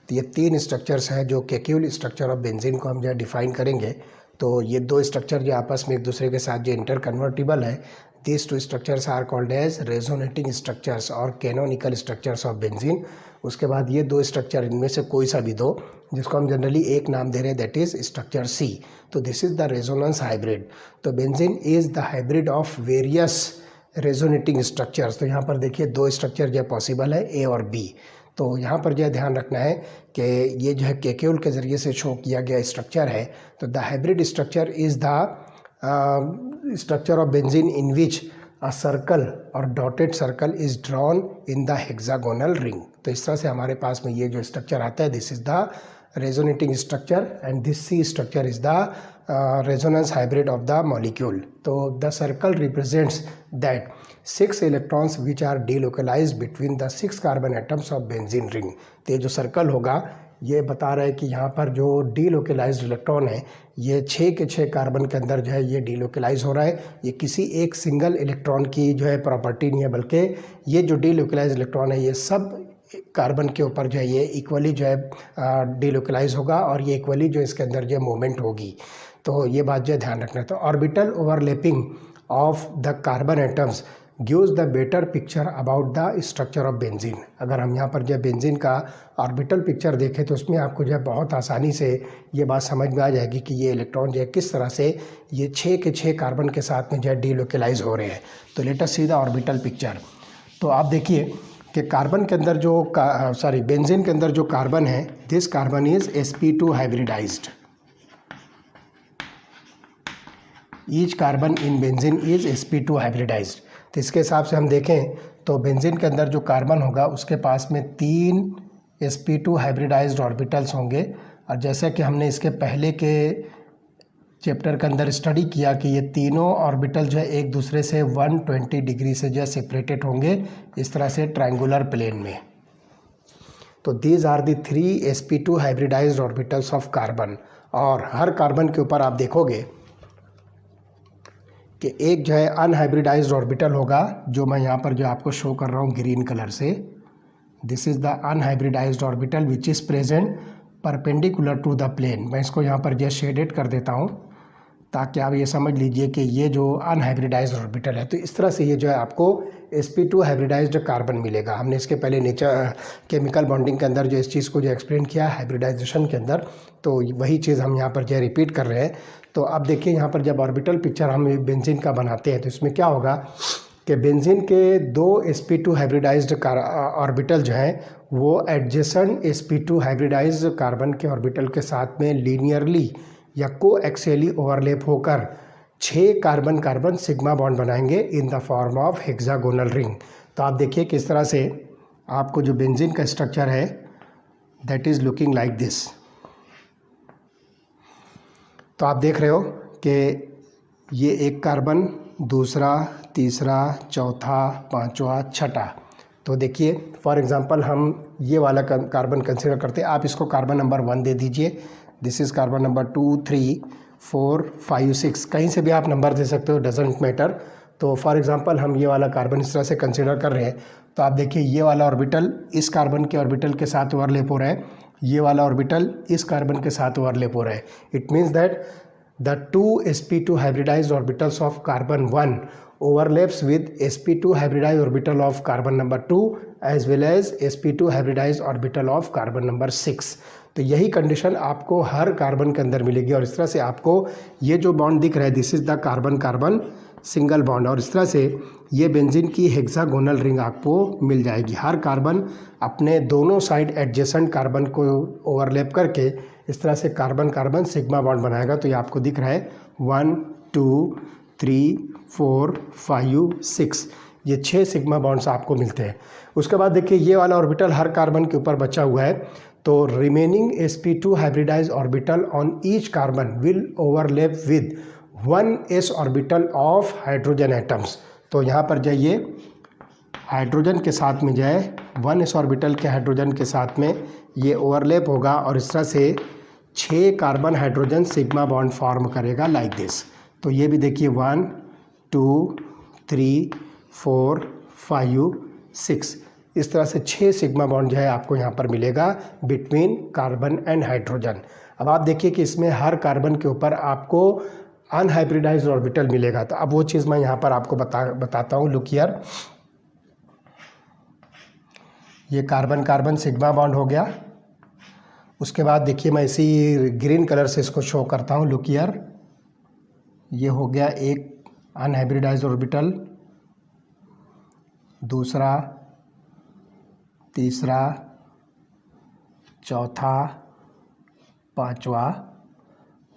तो ये तीन स्ट्रक्चर्स हैं जो केकेउल स्ट्रक्चर ऑफ बेंजीन को हम जो है डिफाइन करेंगे। तो ये दो स्ट्रक्चर जो आपस में एक दूसरे के साथ जो इंटर कन्वर्टिबल है, these two structures are called as resonating structures और canonical structures of benzene। उसके बाद ये दो स्ट्रक्चर, इनमें से कोई सा भी दो, जिसको हम जनरली एक नाम दे रहे हैं, दैट इज स्ट्रक्चर सी। तो this is the resonance hybrid. तो benzene is the hybrid of various resonating structures. तो यहाँ पर देखिए दो स्ट्रक्चर जो पॉसिबल है, ए और बी। तो यहाँ पर जो है ध्यान रखना है कि ये जो है केकेउल के ज़रिए से शो किया गया स्ट्रक्चर है। तो the hybrid structure is the structure of benzene in which a circle or dotted circle is drawn in the hexagonal ring। तो इस तरह से हमारे पास में ये जो स्ट्रक्चर आता है, this is the resonating structure and this C structure is the resonance hybrid of the molecule। तो the circle represents that 6 electrons which are delocalized between the 6 carbon atoms of benzene ring। तो ये जो circle होगा ये बता रहा है कि यहाँ पर जो डीलोकलाइज्ड इलेक्ट्रॉन है, ये 6 के 6 कार्बन के अंदर जो है ये डीलोकलाइज हो रहा है। ये किसी एक सिंगल इलेक्ट्रॉन की जो है प्रॉपर्टी नहीं है, बल्कि ये जो डीलोकलाइज्ड इलेक्ट्रॉन है ये सब कार्बन के ऊपर जो है ये इक्वली जो है डीलोकलाइज होगा, और ये इक्वली जो इसके अंदर जो मूवमेंट होगी। तो ये बात जो है ध्यान रखना। तो orbital overlapping of the carbon atoms gives the better picture about the structure of benzene. अगर हम यहाँ पर जो है बेंजीन का ऑर्बिटल पिक्चर देखें तो उसमें आपको जो है बहुत आसानी से ये बात समझ में आ जाएगी कि ये इलेक्ट्रॉन जो है किस तरह से ये 6 के 6 कार्बन के साथ में जो है डीलोकलाइज हो रहे हैं। तो let us see the orbital picture. तो आप देखिए कि कार्बन के अंदर जो बेंजीन के अंदर जो कार्बन है, this carbon is sp2 hybridized. Each carbon in benzene is sp2 hybridized. तो इसके हिसाब से हम देखें तो बेंजीन के अंदर जो कार्बन होगा उसके पास में 3 sp2 हाइब्रिडाइज्ड ऑर्बिटल्स होंगे। और जैसा कि हमने इसके पहले के चैप्टर के अंदर स्टडी किया कि ये तीनों ऑर्बिटल जो है एक दूसरे से 120 डिग्री से जो है सेपरेटेड होंगे, इस तरह से ट्रायंगुलर प्लेन में। तो these are the 3 sp2 hybridized orbitals of carbon. और हर कार्बन के ऊपर आप देखोगे कि एक जो है अनहाइब्रिडाइज्ड ऑर्बिटल होगा, जो मैं यहाँ पर जो आपको शो कर रहा हूँ ग्रीन कलर से। This is the unhybridized orbital which is present perpendicular to the plane. मैं इसको यहाँ पर जो शेडेड कर देता हूँ। ताकि आप ये समझ लीजिए कि ये जो अनहाइब्रिडाइज्ड ऑर्बिटल है। तो इस तरह से ये जो है आपको sp2 हाइब्रिडाइज्ड कार्बन मिलेगा। हमने इसके पहले नेचर केमिकल बॉन्डिंग के अंदर जो इस चीज़ को जो एक्सप्लेन किया हाइब्रिडाइजेशन के अंदर, तो वही चीज़ हम यहाँ पर जो है रिपीट कर रहे हैं। तो अब देखिए यहाँ पर जब ऑर्बिटल पिक्चर हम बेंजीन का बनाते हैं तो इसमें क्या होगा कि बेंजीन के दो sp2 हाइब्रिडाइज्ड ऑर्बिटल जो हैं वो एडजेसेंट sp2 हाइब्रिडाइज्ड कार्बन के ऑर्बिटल के साथ में लीनियरली या कोएक्सियली ओवरलैप होकर 6 कार्बन कार्बन सिग्मा बॉन्ड बनाएंगे इन the form of hexagonal ring. तो आप देखिए किस तरह से आपको जो बेंजीन का स्ट्रक्चर है that is looking like this. तो आप देख रहे हो कि ये एक कार्बन, दूसरा, तीसरा, चौथा, पांचवा, छठा। तो देखिए फॉर एग्जांपल हम ये वाला कार्बन कंसीडर करते हैं। आप इसको कार्बन नंबर 1 दे दीजिए। दिस इज़ कार्बन नंबर 2, 3, 4, 5, 6, कहीं से भी आप नंबर दे सकते हो, डजेंट मैटर। तो फॉर एग्जांपल हम ये वाला कार्बन इस तरह से कंसीडर कर रहे हैं। तो आप देखिए ये वाला ऑर्बिटल इस कार्बन के ऑर्बिटल के साथ ओवरलैप हो रहा है, ये वाला ऑर्बिटल इस कार्बन के साथ ओवरलैप हो रहा है। It means that the 2 sp2 hybridized orbitals of carbon 1 overlaps with sp2 hybridized orbital of carbon number 2 as well as sp2 hybridized orbital of carbon number 6। तो यही कंडीशन आपको हर कार्बन के अंदर मिलेगी और इस तरह से आपको ये जो बॉन्ड दिख रहा है this is the carbon carbon single bond, और इस तरह से ये बेंजीन की हेक्सागोनल रिंग आपको मिल जाएगी। हर कार्बन अपने दोनों साइड एडजेसेंट कार्बन को ओवरलैप करके इस तरह से कार्बन कार्बन सिग्मा बॉन्ड बनाएगा। तो ये आपको दिख रहा है 1, 2, 3, 4, 5, 6, ये 6 सिग्मा बॉन्ड्स आपको मिलते हैं। उसके बाद देखिए ये वाला ऑर्बिटल हर कार्बन के ऊपर बचा हुआ है। तो remaining sp2 hybridised orbital on each carbon will overlap with 1s orbital of hydrogen atoms. तो यहाँ पर जाइए हाइड्रोजन के साथ में जाए 1s ऑर्बिटल के हाइड्रोजन के साथ में ये ओवरलैप होगा और इस तरह से 6 carbon hydrogen sigma bond form करेगा लाइक दिस। तो ये भी देखिए 1, 2, 3, 4, 5, 6, इस तरह से 6 सिग्मा बॉन्ड जो है आपको यहाँ पर मिलेगा बिटवीन कार्बन एंड हाइड्रोजन। अब आप देखिए कि इसमें हर कार्बन के ऊपर आपको अनहाइब्रिडाइज्ड ऑर्बिटल मिलेगा। तो अब वो चीज़ मैं यहाँ पर आपको बताता हूँ। लुक हियर, ये कार्बन कार्बन सिग्मा बॉन्ड हो गया। उसके बाद देखिए मैं इसी ग्रीन कलर से इसको शो करता हूँ। लुक हियर, ये हो गया एक अनहाइब्रिडाइज्ड ऑर्बिटल, दूसरा, तीसरा, चौथा, पांचवा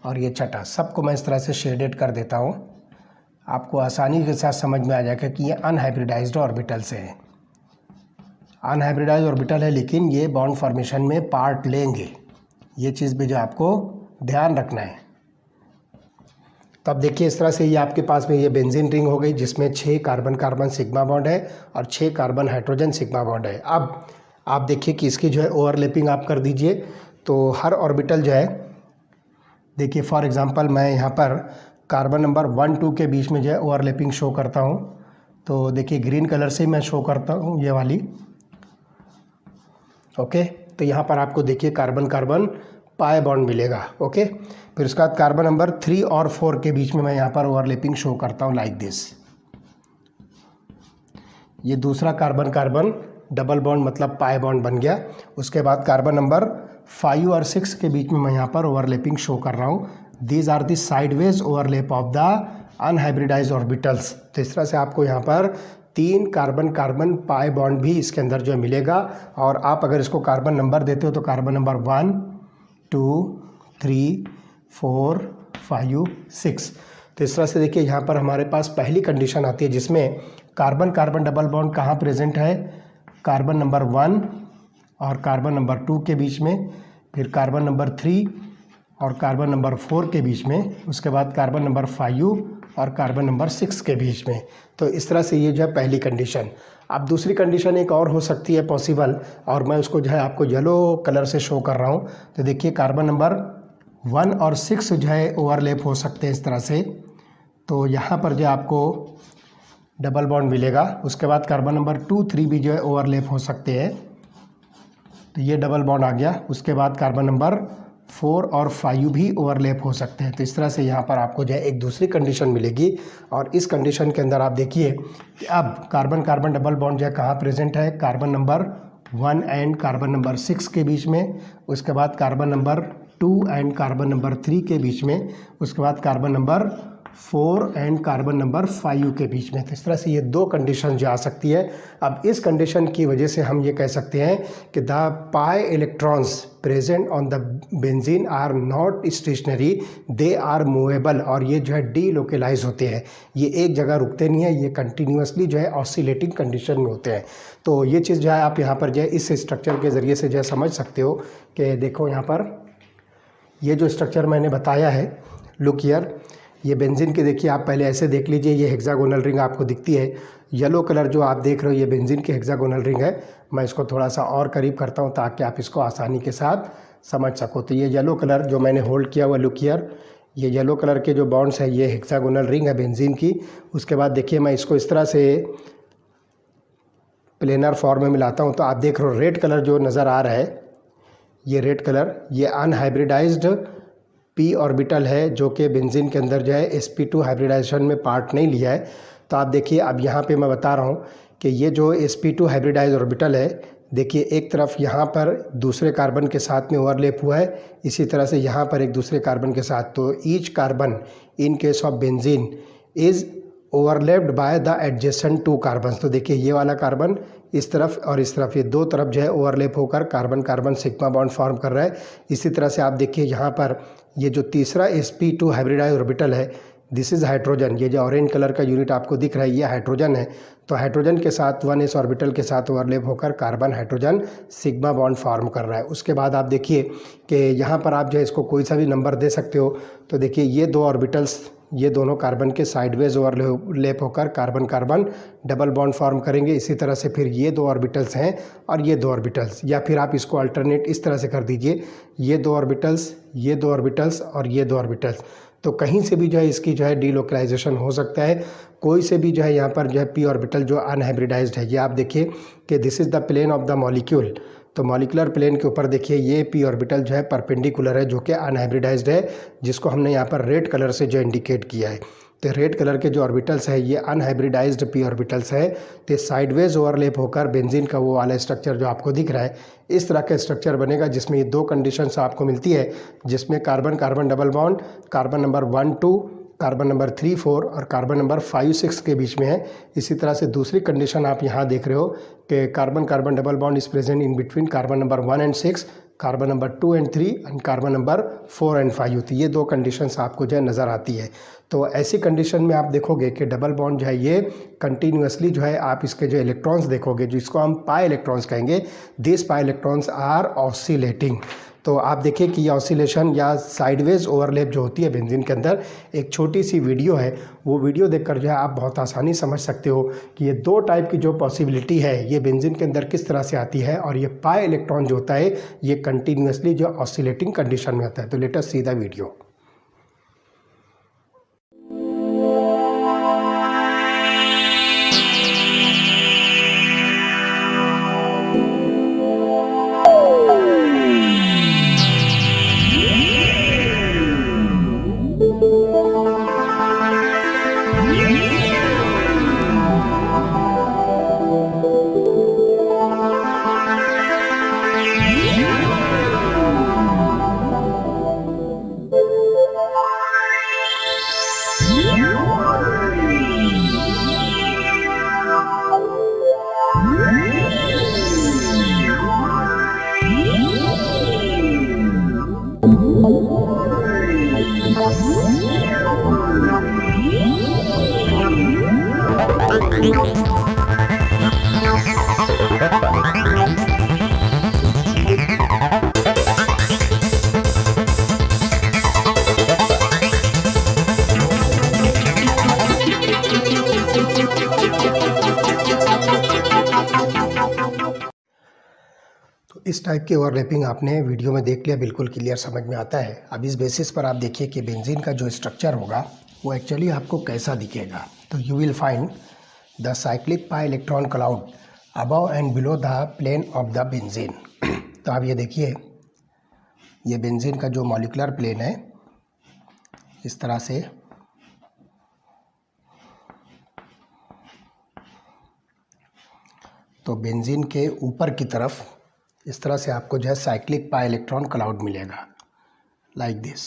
और ये छठा। सबको मैं इस तरह से शेडेड कर देता हूँ, आपको आसानी के साथ समझ में आ जाएगा कि ये अनहाइब्रिडाइज्ड ऑर्बिटल से है। अनहाइब्रिडाइज्ड ऑर्बिटल है लेकिन ये बॉन्ड फॉर्मेशन में पार्ट लेंगे, ये चीज़ भी जो आपको ध्यान रखना है। तो अब देखिए इस तरह से ये आपके पास में ये बेंजीन रिंग हो गई जिसमें 6 कार्बन कार्बन सिग्मा बॉन्ड है और 6 कार्बन हाइड्रोजन सिग्मा बॉन्ड है। अब आप देखिए कि इसकी जो है ओवरलैपिंग आप कर दीजिए। तो हर ऑर्बिटल जो है देखिए फॉर एग्जांपल मैं यहाँ पर कार्बन नंबर 1, 2 के बीच में जो है ओवरलैपिंग शो करता हूँ। तो देखिए ग्रीन कलर से मैं शो करता हूँ ये वाली, ओके। तो यहाँ पर आपको देखिए कार्बन कार्बन पाई बॉन्ड मिलेगा, ओके। फिर उसके बाद कार्बन नंबर 3 और 4 के बीच में मैं यहाँ पर ओवरलैपिंग शो करता हूँ लाइक दिस। ये दूसरा कार्बन कार्बन डबल बॉन्ड मतलब पाई बॉन्ड बन गया। उसके बाद कार्बन नंबर 5 और 6 के बीच में मैं यहाँ पर ओवरलैपिंग शो कर रहा हूँ। These are the sideways overlap of the unhybridized orbitals. तो इस तरह से आपको यहाँ पर 3 कार्बन कार्बन पाई बॉन्ड भी इसके अंदर जो है मिलेगा। और आप अगर इसको कार्बन नंबर देते हो तो कार्बन नंबर 1, 2, 3, 4, 5, 6। तो इस तरह से देखिए यहाँ पर हमारे पास पहली कंडीशन आती है जिसमें कार्बन कार्बन डबल बॉन्ड कहाँ प्रेजेंट है, कार्बन नंबर 1 और कार्बन नंबर 2 के बीच में, फिर कार्बन नंबर 3 और कार्बन नंबर 4 के बीच में, उसके बाद कार्बन नंबर 5 और कार्बन नंबर 6 के बीच में। तो इस तरह से ये जो है पहली कंडीशन। अब दूसरी कंडीशन एक और हो सकती है पॉसिबल, और मैं उसको जो है आपको येलो कलर से शो कर रहा हूँ। तो देखिए कार्बन नंबर 1 और 6 जो है ओवरलैप हो सकते हैं इस तरह से। तो यहाँ पर जो आपको डबल बॉन्ड मिलेगा। उसके बाद कार्बन नंबर 2, 3 भी जो है ओवरलैप हो सकते हैं। तो ये डबल बॉन्ड आ गया। उसके बाद कार्बन नंबर 4 और 5 भी ओवरलैप हो सकते हैं। तो इस तरह से यहाँ पर आपको जो है एक दूसरी कंडीशन मिलेगी और इस कंडीशन के अंदर आप देखिए कि अब कार्बन कार्बन डबल बॉन्ड जो है कहाँ प्रेजेंट है, carbon number 1 and carbon number 6 के बीच में, उसके बाद carbon number 2 and carbon number 3 के बीच में, उसके बाद carbon number 4 and carbon number 5 के बीच में। तो इस तरह से ये दो कंडीशन जो आ सकती है। अब इस कंडीशन की वजह से हम ये कह सकते हैं कि the pi electrons present on the benzene are not stationary, they are movable, और ये जो है डी लोकेलाइज होते हैं, ये एक जगह रुकते नहीं है, ये कंटिन्यूसली जो है ऑसिलेटिंग कंडीशन में होते हैं। तो ये चीज़ जो है आप यहाँ पर जो है इस स्ट्रक्चर के ज़रिए से जो है समझ सकते हो कि देखो यहाँ पर ये जो स्ट्रक्चर मैंने बताया है, लुक हियर, ये बेंजीन की देखिए, आप पहले ऐसे देख लीजिए, ये हेक्सागोनल रिंग आपको दिखती है। येलो कलर जो आप देख रहे हो ये बेंजीन की हेक्सागोनल रिंग है। मैं इसको थोड़ा सा और करीब करता हूँ ताकि आप इसको आसानी के साथ समझ सको। तो ये येलो कलर जो मैंने होल्ड किया हुआ, लुक हियर, ये येलो कलर के जो बॉन्ड्स है ये हेक्सागोनल रिंग है बेंजीन की। उसके बाद देखिए मैं इसको इस तरह से प्लेनर फॉर्म में मिलाता हूँ तो आप देख रहे हो रेड कलर जो नज़र आ रहा है, ये रेड कलर, ये अनहाइब्रिडाइज्ड पी ऑर्बिटल है जो कि बेंजीन के अंदर जो है sp2 हाइब्रिडाइजेशन में पार्ट नहीं लिया है। तो आप देखिए अब यहाँ पे मैं बता रहा हूँ कि ये जो sp2 हाइब्रिडाइज ऑर्बिटल है, देखिए एक तरफ यहाँ पर दूसरे कार्बन के साथ में ओवरलैप हुआ है, इसी तरह से यहाँ पर एक दूसरे कार्बन के साथ। तो each carbon in case of benzene is overlapped by the adjacent 2 carbon. तो देखिए ये वाला कार्बन इस तरफ और इस तरफ, ये दो तरफ जो है ओवरलैप होकर carbon carbon sigma bond form कर रहा है। इसी तरह से आप देखिए यहाँ पर ये जो तीसरा sp2 हाइब्रिडाइज ऑर्बिटल है, दिस इज़ हाइड्रोजन, ये जो ऑरेंज कलर का यूनिट आपको दिख रहा है ये हाइड्रोजन है। तो हाइड्रोजन के साथ 1s ऑर्बिटल के साथ ओवरलैप होकर carbon hydrogen sigma bond form कर रहा है। उसके बाद आप देखिए कि यहाँ पर आप जो है इसको कोई सा भी नंबर दे सकते हो। तो देखिए ये दो ऑर्बिटल्स, ये दोनों कार्बन के साइडवेज ओवरलैप होकर carbon carbon double bond form करेंगे। इसी तरह से फिर ये दो ऑर्बिटल्स हैं और ये दो ऑर्बिटल्स, या फिर आप इसको अल्टरनेट इस तरह से कर दीजिए, ये दो ऑर्बिटल्स, ये दो ऑर्बिटल्स और ये दो ऑर्बिटल्स। तो कहीं से भी जो है इसकी जो है डीलोकलाइजेशन हो सकता है, कोई से भी जो है यहाँ पर जो है पी ऑर्बिटल जो अनहाइब्रिडाइज्ड है। ये आप देखिए कि this is the plane of the molecule. तो मॉलिकुलर प्लेन के ऊपर देखिए ये पी ऑर्बिटल जो है परपेंडिकुलर है, जो कि अनहाइब्रिडाइज्ड है, जिसको हमने यहाँ पर रेड कलर से जो इंडिकेट किया है। तो रेड कलर के जो ऑर्बिटल्स है ये अनहाइब्रिडाइज्ड पी ऑर्बिटल्स है। तो साइडवेज ओवरलैप होकर बेंजीन का वो वाला स्ट्रक्चर जो आपको दिख रहा है, इस तरह का स्ट्रक्चर बनेगा जिसमें ये दो कंडीशंस आपको मिलती है, जिसमें carbon carbon double bond carbon number 1 2, carbon number 3 4 और कार्बन नंबर 5 6 के बीच में है। इसी तरह से दूसरी कंडीशन आप यहाँ देख रहे हो कि carbon carbon double bond is present in between carbon number 1 and 6, carbon number 2 and 3 and carbon number 4 and 5। तो ये दो कंडीशंस आपको जो है नज़र आती है। तो ऐसी कंडीशन में आप देखोगे कि डबल बॉन्ड जो है ये कंटिन्यूसली जो है आप इसके जो इलेक्ट्रॉन्स देखोगे, जिसको हम पाई इलेक्ट्रॉन्स कहेंगे, this pi electrons are oscillating. तो आप देखिए कि ये ऑसिलेशन या साइडवेज ओवरलैप जो होती है बेंजीन के अंदर, एक छोटी सी वीडियो है, वो वीडियो देखकर जो है आप बहुत आसानी समझ सकते हो कि ये दो टाइप की जो पॉसिबिलिटी है ये बेंजीन के अंदर किस तरह से आती है। और ये पाई इलेक्ट्रॉन जो होता है ये कंटिन्यूसली जो ऑसिलेटिंग कंडीशन में होता है। तो let us see the video. इस टाइप की ओवरलैपिंग आपने वीडियो में देख लिया, बिल्कुल क्लियर समझ में आता है। अब इस बेसिस पर आप देखिए कि बेंजीन का जो स्ट्रक्चर होगा वो एक्चुअली आपको कैसा दिखेगा। तो you will find the cyclic pi electron cloud above and below the plane of the benzene. तो आप ये देखिए ये बेंजीन का जो मॉलिक्यूलर प्लेन है इस तरह से तो बेंजीन के ऊपर की तरफ इस तरह से आपको जो है साइक्लिक पाई इलेक्ट्रॉन क्लाउड मिलेगा, लाइक दिस।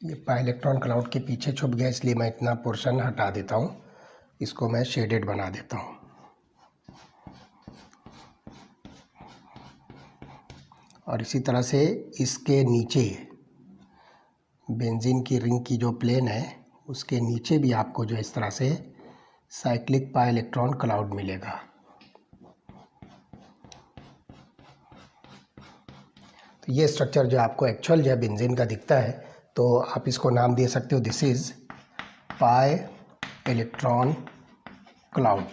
ये पाई इलेक्ट्रॉन क्लाउड के पीछे छुप गया, इसलिए मैं इतना पोर्शन हटा देता हूँ, इसको मैं शेडेड बना देता हूँ। और इसी तरह से इसके नीचे बेंजीन की रिंग की जो प्लेन है उसके नीचे भी आपको जो इस तरह से साइक्लिक पाई इलेक्ट्रॉन क्लाउड मिलेगा। तो ये स्ट्रक्चर जो आपको एक्चुअल जो है बेंजीन का दिखता है, तो आप इसको नाम दे सकते हो, this is pi electron cloud.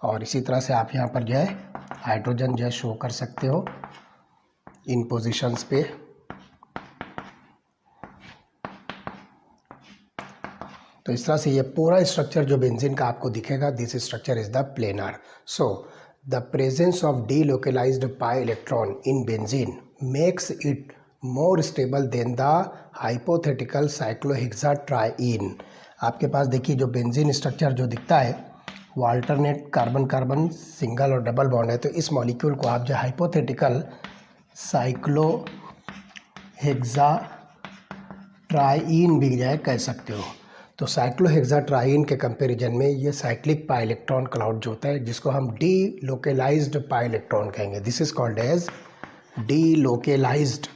और इसी तरह से आप यहाँ पर जो है हाइड्रोजन जो है शो कर सकते हो इन पोजीशंस पे। तो इस तरह से ये पूरा स्ट्रक्चर जो बेंजीन का आपको दिखेगा, this structure is the planar. So the presence of delocalised pi electron in benzene makes it more stable than the hypothetical cyclohexatriene. आपके पास देखिए जो बेंजीन स्ट्रक्चर जो दिखता है वो अल्टरनेट कार्बन कार्बन सिंगल और डबल बॉन्ड है। तो इस मॉलिक्यूल को आप जो हाइपोथेटिकल साइक्लोहेक्साट्राईन भी जो है कह सकते हो। तो साइक्लोहेक्साट्राईन के कंपैरिजन में ये साइक्लिक पाई इलेक्ट्रॉन क्लाउड जो होता है, जिसको हम डीलोकलाइज्ड पाई इलेक्ट्रॉन कहेंगे, this is called as delocalized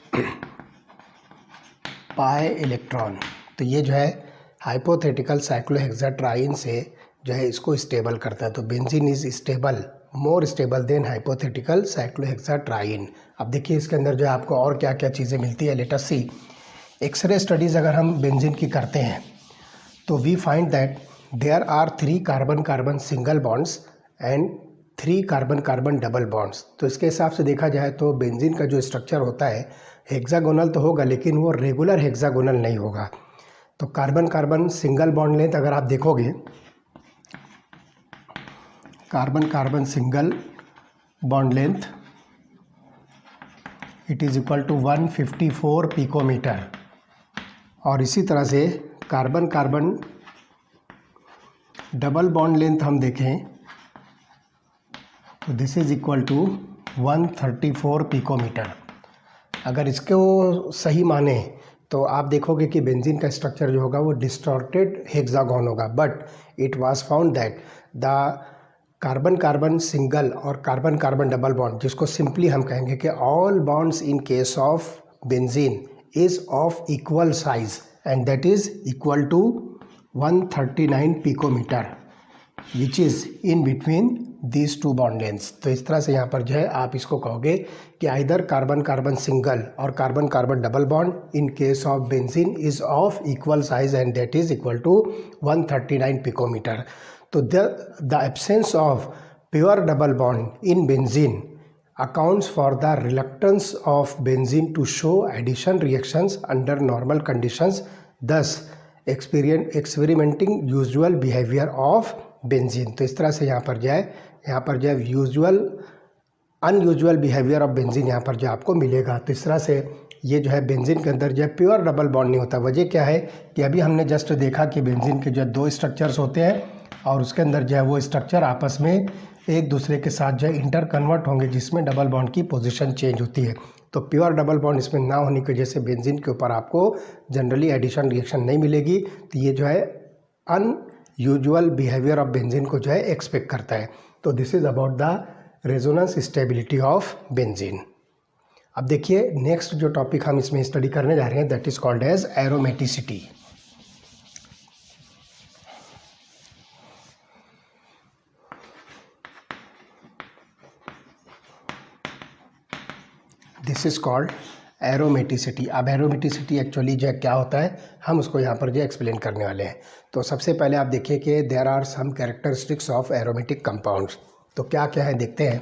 pi electron. तो ये जो है हाइपोथेटिकल साइक्लोहेक्साट्राईन से जो है इसको स्टेबल करता है। तो benzene is stable, more stable than hypothetical cyclohexatriene. अब देखिए इसके अंदर जो है आपको और क्या क्या चीज़ें मिलती है, let us see. X ray studies अगर हम बेंजीन की करते हैं तो we find that there are 3 carbon carbon single bonds and 3 carbon carbon double bonds. तो इसके हिसाब से देखा जाए तो बेंजीन का जो स्ट्रक्चर होता है हेक्सागोनल तो होगा, लेकिन वो रेगुलर हेक्सागोनल नहीं होगा। तो carbon carbon single bond length अगर आप देखोगे, carbon carbon single bond length it is equal to 154 picometre. और इसी तरह से carbon carbon double bond length हम देखें तो this is equal to 134 picometre. अगर इसको सही माने तो आप देखोगे कि बेंजीन का स्ट्रक्चर जो होगा वो डिस्टॉर्टेड हेक्सागोन होगा, but it was found that the carbon carbon single और कार्बन कार्बन डबल बॉन्ड, जिसको सिंपली हम कहेंगे कि all bonds in case of benzene is of equal size and that is equal to 139 picometre which is in between these 2 bond lengths. तो इस तरह से यहाँ पर जो है आप इसको कहोगे कि आइदर कार्बन कार्बन सिंगल और carbon carbon double bond in case of benzene is of equal size and that is equal to 139 picometre. तो the absence of pure double bond in benzene accounts for the reluctance of benzene to show addition reactions under normal conditions, thus experimenting usual behavior of benzene। तो इस तरह से यहाँ पर जो है usual unusual behaviour of benzene यहाँ पर जो आपको मिलेगा। तो इस तरह से ये जो है बेंजीन के अंदर जो है प्योर डबल बॉन्ड नहीं होता। वजह क्या है कि अभी हमने जस्ट देखा कि बेंजीन के जो है 2 स्ट्रक्चर्स होते हैं और उसके अंदर जो है वो स्ट्रक्चर आपस में एक दूसरे के साथ जो है इंटर कन्वर्ट होंगे, जिसमें डबल बॉन्ड की पोजीशन चेंज होती है। तो प्योर डबल बॉन्ड इसमें ना होने की वजह से बेंजीन के ऊपर आपको जनरली एडिशन रिएक्शन नहीं मिलेगी। तो ये जो है अनयूजुअल बिहेवियर ऑफ बेंजीन को जो है एक्सपेक्ट करता है। तो this is about the resonance stability of benzene. अब देखिए नेक्स्ट जो टॉपिक हम इसमें स्टडी करने जा रहे हैं that is called as aromaticity. This is called aromaticity. अब एरोमेटिसिटी एक्चुअली जो क्या होता है हम उसको यहाँ पर जो एक्सप्लेन करने वाले हैं। तो सबसे पहले आप देखिए कि there are some characteristics of aromatic compounds. तो क्या क्या है देखते हैं।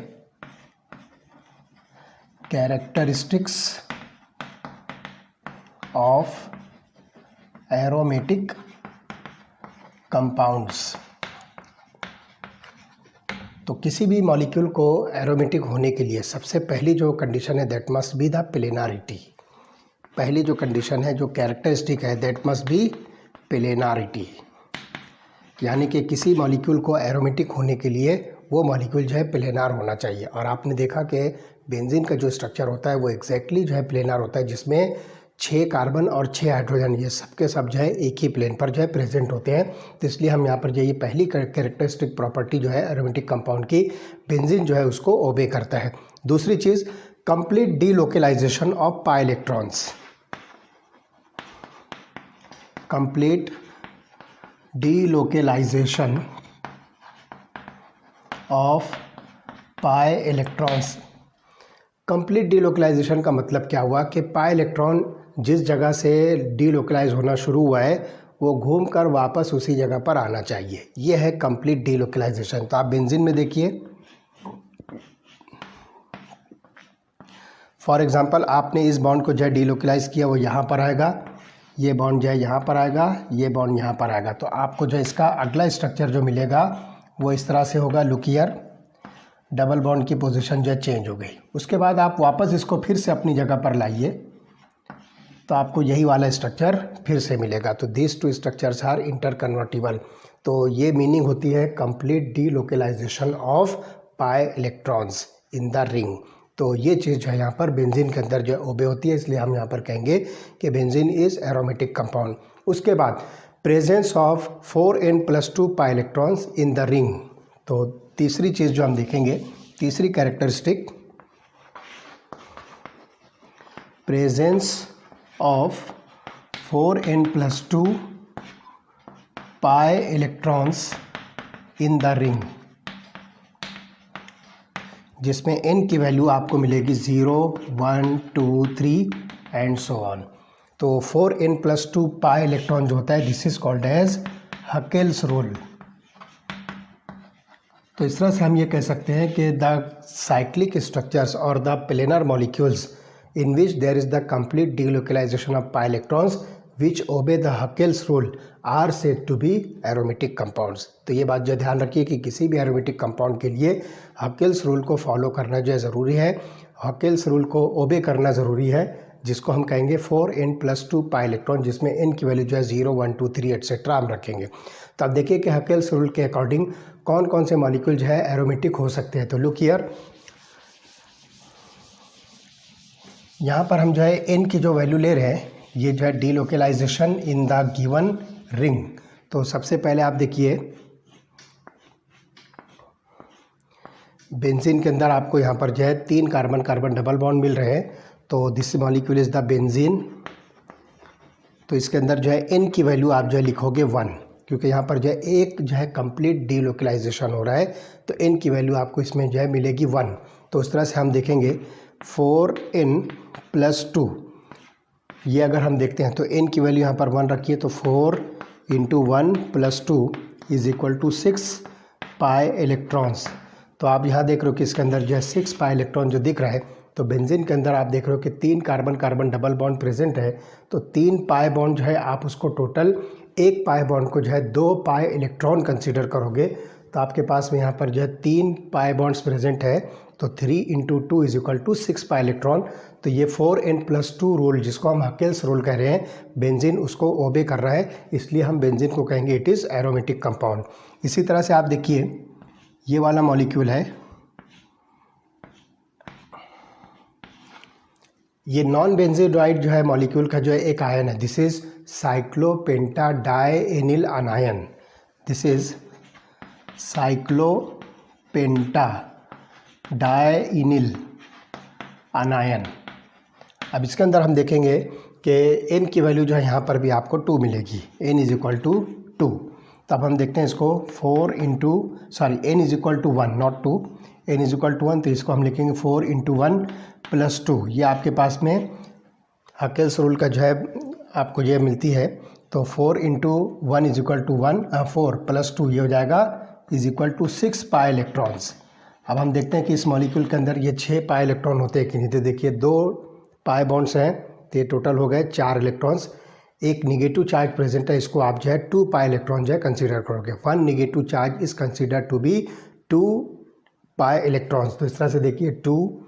Characteristics of aromatic compounds. तो किसी भी मॉलिक्यूल को एरोमेटिक होने के लिए सबसे पहली जो कंडीशन है दैट मस्ट बी द प्लेनारिटी। पहली जो कंडीशन है, जो कैरेक्टरिस्टिक है, दैट मस्ट बी प्लेनारिटी, यानी कि किसी मॉलिक्यूल को एरोमेटिक होने के लिए वो मॉलिक्यूल जो है प्लेनार होना चाहिए। और आपने देखा कि बेंजीन का जो स्ट्रक्चर होता है वो एग्जैक्टली जो है प्लेनार होता है, जिसमें 6 कार्बन और 6 हाइड्रोजन ये सबके सब जो है एक ही प्लेन पर जो है प्रेजेंट होते हैं। तो इसलिए हम यहाँ पर जो ये पहली कैरेक्टरिस्टिक प्रॉपर्टी जो है एरोमेटिक कंपाउंड की, बेंजीन जो है उसको ओबे करता है। दूसरी चीज़, complete delocalisation of pi electrons. Complete delocalisation of pi electrons. Complete delocalisation का मतलब क्या हुआ कि पाई इलेक्ट्रॉन जिस जगह से डीलोकलाइज होना शुरू हुआ है वो घूमकर वापस उसी जगह पर आना चाहिए। ये है कंप्लीट डीलोकलाइजेशन। तो आप बेंजीन में देखिए, फॉर एग्जांपल आपने इस बॉन्ड को जो है डीलोकलाइज किया, वो यहाँ पर आएगा, ये बॉन्ड जो है यहाँ पर आएगा, ये बॉन्ड यहाँ पर आएगा। तो आपको जो इसका अगला स्ट्रक्चर जो मिलेगा वो इस तरह से होगा। लुक हियर, डबल बॉन्ड की पोजीशन जो है चेंज हो गई। उसके बाद आप वापस इसको फिर से अपनी जगह पर लाइए तो आपको यही वाला स्ट्रक्चर फिर से मिलेगा। तो this two structures are interconvertible. तो ये मीनिंग होती है complete delocalisation of pi electrons in the ring. तो ये चीज़ जो है यहाँ पर बेंजीन के अंदर जो ओबे होती है, इसलिए हम यहाँ पर कहेंगे कि बेंजीन इज़ एरोमेटिक कंपाउंड। उसके बाद presence of 4n+2 pi electrons in the ring. तो तीसरी चीज़ जो हम देखेंगे, तीसरी characteristic, presence of 4n+2 pi electrons in the ring, जिसमें n की वैल्यू आपको मिलेगी 0, 1, 2, 3 एंड सो ऑन। तो 4n+2 पाई इलेक्ट्रॉन जो होता है, this is called as Huckel's rule. तो इस तरह से हम ये कह सकते हैं कि द साइक्लिक स्ट्रक्चर्स और the planar molecules in which there is the complete delocalisation of pi electrons which obey the Huckel's rule are said to be aromatic compounds. तो ये बात जो ध्यान रखिए कि किसी भी एरोमेटिक कंपाउंड के लिए हकेल्स रूल को फॉलो करना जो है ज़रूरी है, हकेल्स रूल को ओबे करना ज़रूरी है, जिसको हम कहेंगे 4n+2 पाई इलेक्ट्रॉन, जिसमें n की वैल्यू जो है 0, 1, 2, 3 एट्सेट्रा हम रखेंगे। तो अब देखिए कि हकेल्स रूल के अकॉर्डिंग कौन कौन से मॉलिक्यूल जो है एरोमेटिक हो सकते हैं। तो लुक हियर, यहाँ पर हम जो है n की जो वैल्यू ले रहे हैं, ये जो है delocalization in the given ring. तो सबसे पहले आप देखिए बेंजीन के अंदर आपको यहाँ पर जो है 3 कार्बन कार्बन डबल बॉन्ड मिल रहे हैं। तो this molecule is the benzene. तो इसके अंदर जो है n की वैल्यू आप जो है लिखोगे 1, क्योंकि यहाँ पर जो है एक जो है कंप्लीट डीलोकलाइजेशन हो रहा है, तो n की वैल्यू आपको इसमें जो है मिलेगी 1। तो उस तरह से हम देखेंगे 4n+2, ये अगर हम देखते हैं तो n की वैल्यू यहाँ पर 1 रखिए, तो 4 × 1+2 is equal to 6 pi electrons. तो आप यहाँ देख रहे हो कि इसके अंदर जो है 6 पाई इलेक्ट्रॉन जो दिख रहा है। तो बेंजीन के अंदर आप देख रहे हो कि 3 carbon carbon double bond present है। तो 3 पाई बॉन्ड जो है आप उसको टोटल, एक पाई बॉन्ड को जो है 2 पाई इलेक्ट्रॉन कंसीडर करोगे, तो आपके पास में यहाँ पर जो है 3 पाई बॉन्ड्स प्रेजेंट है। तो 3 × 2 is equal to 6 pi electron. तो ये 4n+2 रूल, जिसको हम हकेल्स रूल कह रहे हैं, बेंजीन उसको ओबे कर रहा है, इसलिए हम बेंजीन को कहेंगे इट इज़ एरोमेटिक कंपाउंड। इसी तरह से आप देखिए ये वाला मॉलिक्यूल है, ये नॉन बेंजीनोइड जो है मॉलिक्यूल का जो है एक आयन है, this is cyclopentadienyl anion. This is cyclopentadienyl anion. अब इसके अंदर हम देखेंगे कि n की वैल्यू जो है यहाँ पर भी आपको 2 मिलेगी, n इज इक्वल टू 2। तब हम देखते हैं इसको n is equal to 1 not 2, n is equal to 1, तो इसको हम लिखेंगे 4 × 1+2। ये आपके पास में हकेल्स रूल का जो है आपको ये मिलती है। तो 4 × 1 इज इक्वल टू 1, 4+2 ये हो जाएगा is equal to 6 pi electrons. अब हम देखते हैं कि इस मॉलिक्यूल के अंदर ये 6 पाई इलेक्ट्रॉन होते हैं कि नहीं। तो देखिए 2 पाई बॉन्ड्स हैं, तो ये टोटल हो गए 4 इलेक्ट्रॉन्स। एक निगेटिव चार्ज प्रेजेंट है, इसको आप जो है 2 पाई इलेक्ट्रॉन जो है कंसीडर करोगे। 1 negative charge is consider to be 2 pi electrons. तो इस तरह से देखिए 2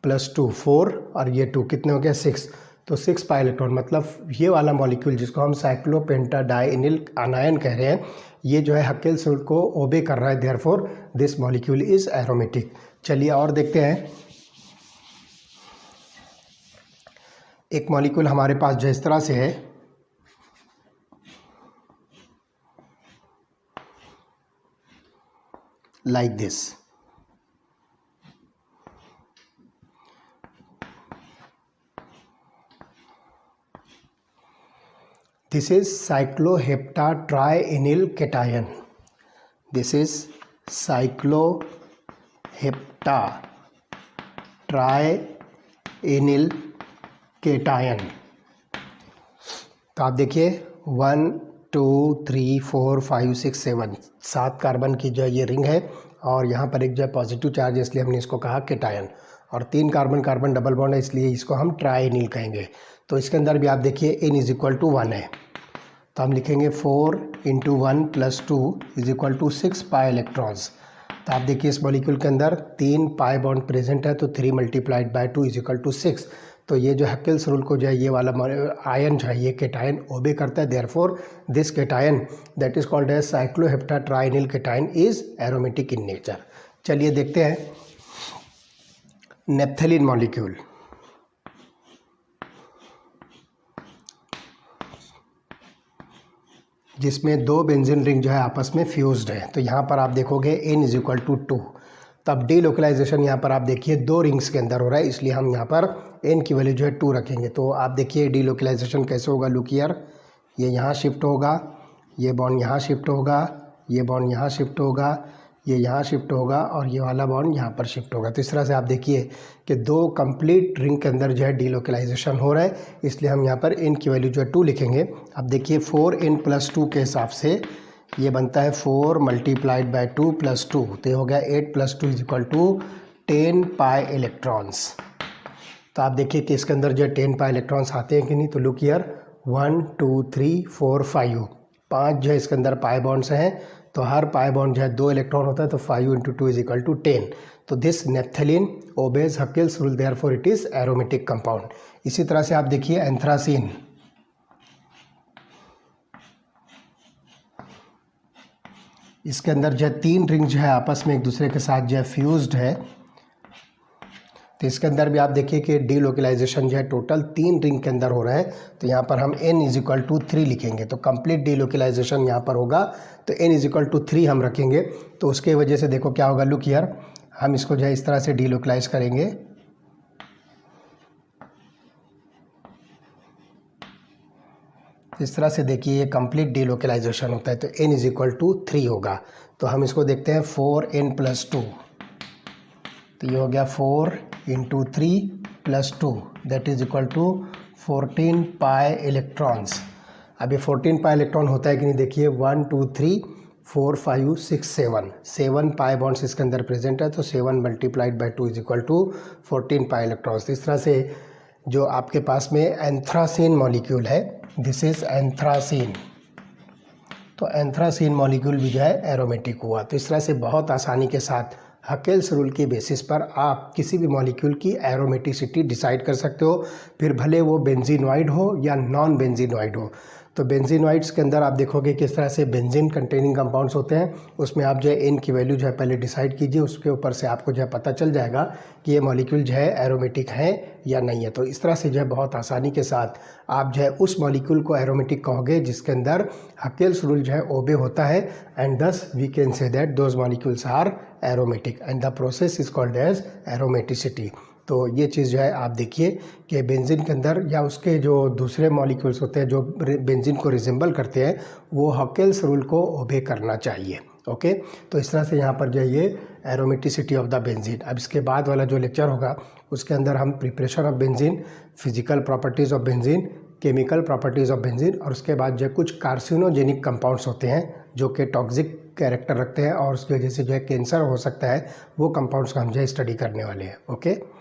+ 2 4 और ये 2 कितने हो गया 6, तो 6 पाई इलेक्ट्रॉन। मतलब ये वाला मॉलिक्यूल जिसको हम साइक्लोपेंटाडाइनिल आनायन कह रहे हैं, ये जो है हकेल्स रूल को ओबे कर रहा है, therefore this molecule is aromatic. चलिए और देखते हैं, एक मॉलिक्यूल हमारे पास जो इस तरह से है, like this. This is cycloheptatrienylcation cation. This is cycloheptatrienylcation cation. तो आप देखिए 1 2 3 4 5 6 7 7 कार्बन की जो ये रिंग है, और यहाँ पर एक जो है पॉजिटिव चार्ज है, इसलिए हमने इसको कहा केटायन, और 3 कार्बन कार्बन डबल बॉन्ड है, इसलिए इसको हम ट्राइनिल कहेंगे। तो इसके अंदर भी आप देखिए n = 1 है, तो हम लिखेंगे 4 × 1 + 2 = 6 पाई इलेक्ट्रॉन्स। तो आप देखिए इस मॉलिक्यूल के अंदर 3 पाई बॉन्ड प्रेजेंट है, तो 3 × 2 = 6। तो ये जो हकेल्स रूल को जो है ये वाला आयन जो है ये केटायन ओबे करता है, therefore this cation that is called as cycloheptatrienyl cation is aromatic in nature. चलिए देखते हैं नेप्थलीन मॉलिक्यूल। जिसमें 2 बेंजीन रिंग जो है आपस में फ्यूज्ड है। तो यहाँ पर आप देखोगे n = 2, तब डीलोकलाइजेशन यहाँ पर आप देखिए 2 रिंग्स के अंदर हो रहा है, इसलिए हम यहाँ पर n की वैल्यू जो है 2 रखेंगे। तो आप देखिए डीलोकलाइजेशन कैसे होगा, लुक हियर, ये यहाँ शिफ्ट होगा, ये बॉन्ड यहाँ शिफ्ट होगा, ये बॉन्ड यहाँ शिफ्ट होगा, ये यहाँ शिफ्ट होगा, और ये वाला बॉन्ड यहाँ पर शिफ्ट होगा। तो इस तरह से आप देखिए कि 2 कंप्लीट रिंग के अंदर जो है डीलोकलाइजेशन हो रहा है, इसलिए हम यहाँ पर n की वैल्यू जो है 2 लिखेंगे। अब देखिए 4n + 2 के हिसाब से ये बनता है 4 × 2 + 2, तो ये हो गया 8 + 2 = 10 पाई इलेक्ट्रॉन्स। तो आप देखिए कि इसके अंदर जो है 10 पाई इलेक्ट्रॉन्स आते हैं कि नहीं, तो लुक हियर 1 2 3 4 5 5 जो है इसके अंदर पाई बॉन्ड्स हैं, तो हर पाई बॉन्ड जो है 2 इलेक्ट्रॉन होता है, तो 5 × 2 = 10। तो this naphthalene obeys Huckel's rule, therefore it is aromatic compound. इसी तरह से आप देखिए एंथ्रासीन, इसके अंदर जो है 3 रिंग जो है आपस में एक दूसरे के साथ जो है फ्यूज्ड है। तो इसके अंदर भी आप देखिए कि डीलोकलाइजेशन जो है टोटल 3 रिंग के अंदर हो रहा है, तो यहाँ पर हम n = 3 लिखेंगे। तो कंप्लीट डीलोकलाइजेशन यहाँ पर होगा, तो n = 3 हम रखेंगे। तो उसके वजह से देखो क्या होगा, लुक हियर, हम इसको जो है इस तरह से डीलोकलाइज करेंगे, इस तरह से देखिए ये कंप्लीट डीलोकलाइजेशन होता है, तो n = 3 होगा। तो हम इसको देखते हैं 4n + 2, तो ये हो गया 4 × 3 + 2 दैट इज = 14 पाई इलेक्ट्रॉन्स। अब ये 14 पाई इलेक्ट्रॉन होता है कि नहीं, देखिए 1 2 3 4 5 6 7 पाई बॉन्ड्स इसके अंदर प्रेजेंट है, तो 7 × 2 = 14 पाई इलेक्ट्रॉन्स। इस तरह से जो आपके पास में एंथ्रासीन मॉलिक्यूल है, दिस इज एंथ्रासीन, तो एंथ्रासीन मॉलिक्यूल भी जो है एरोमेटिक हुआ। तो इस तरह से बहुत आसानी के साथ हकेल्स रूल के बेसिस पर आप किसी भी मॉलिक्यूल की एरोमेटिसिटी डिसाइड कर सकते हो, फिर भले वो बेंजीनॉइड हो या नॉन बेंजीनॉइड हो। तो बेंजीनॉइड्स के अंदर आप देखोगे किस तरह से बेंजीन कंटेनिंग कंपाउंड्स होते हैं, उसमें आप जो है n की वैल्यू जो है पहले डिसाइड कीजिए, उसके ऊपर से आपको जो है पता चल जाएगा कि ये मॉलिक्यूल जो है एरोमेटिक है या नहीं है। तो इस तरह से जो है बहुत आसानी के साथ आप जो है उस मॉलिक्यूल को एरोमेटिक कहोगे जिसके अंदर हकेल्स रूल जो है ओबे होता है, and thus we can say that those molecules are aromatic and the process is called as aromaticity. तो ये चीज़ जो है आप देखिए कि बेंजीन के अंदर या उसके जो दूसरे मॉलिक्यूल्स होते हैं जो बेंजीन को रिजेंबल करते हैं, वो हकेल्स रूल को ओबे करना चाहिए। ओके, तो इस तरह से यहाँ पर जो है ये एरोमेटिसिटी ऑफ द बेंजीन। अब इसके बाद वाला जो लेक्चर होगा उसके अंदर हम preparation of benzene, physical properties of benzene, chemical properties of benzene, और उसके बाद जो कुछ कार्सिनोजेनिक कंपाउंड्स होते हैं जो कि टॉक्सिक कैरेक्टर रखते हैं और उसकी वजह से जो है कैंसर हो सकता है, वो कंपाउंड्स का हम जो है स्टडी करने वाले हैं। ओके।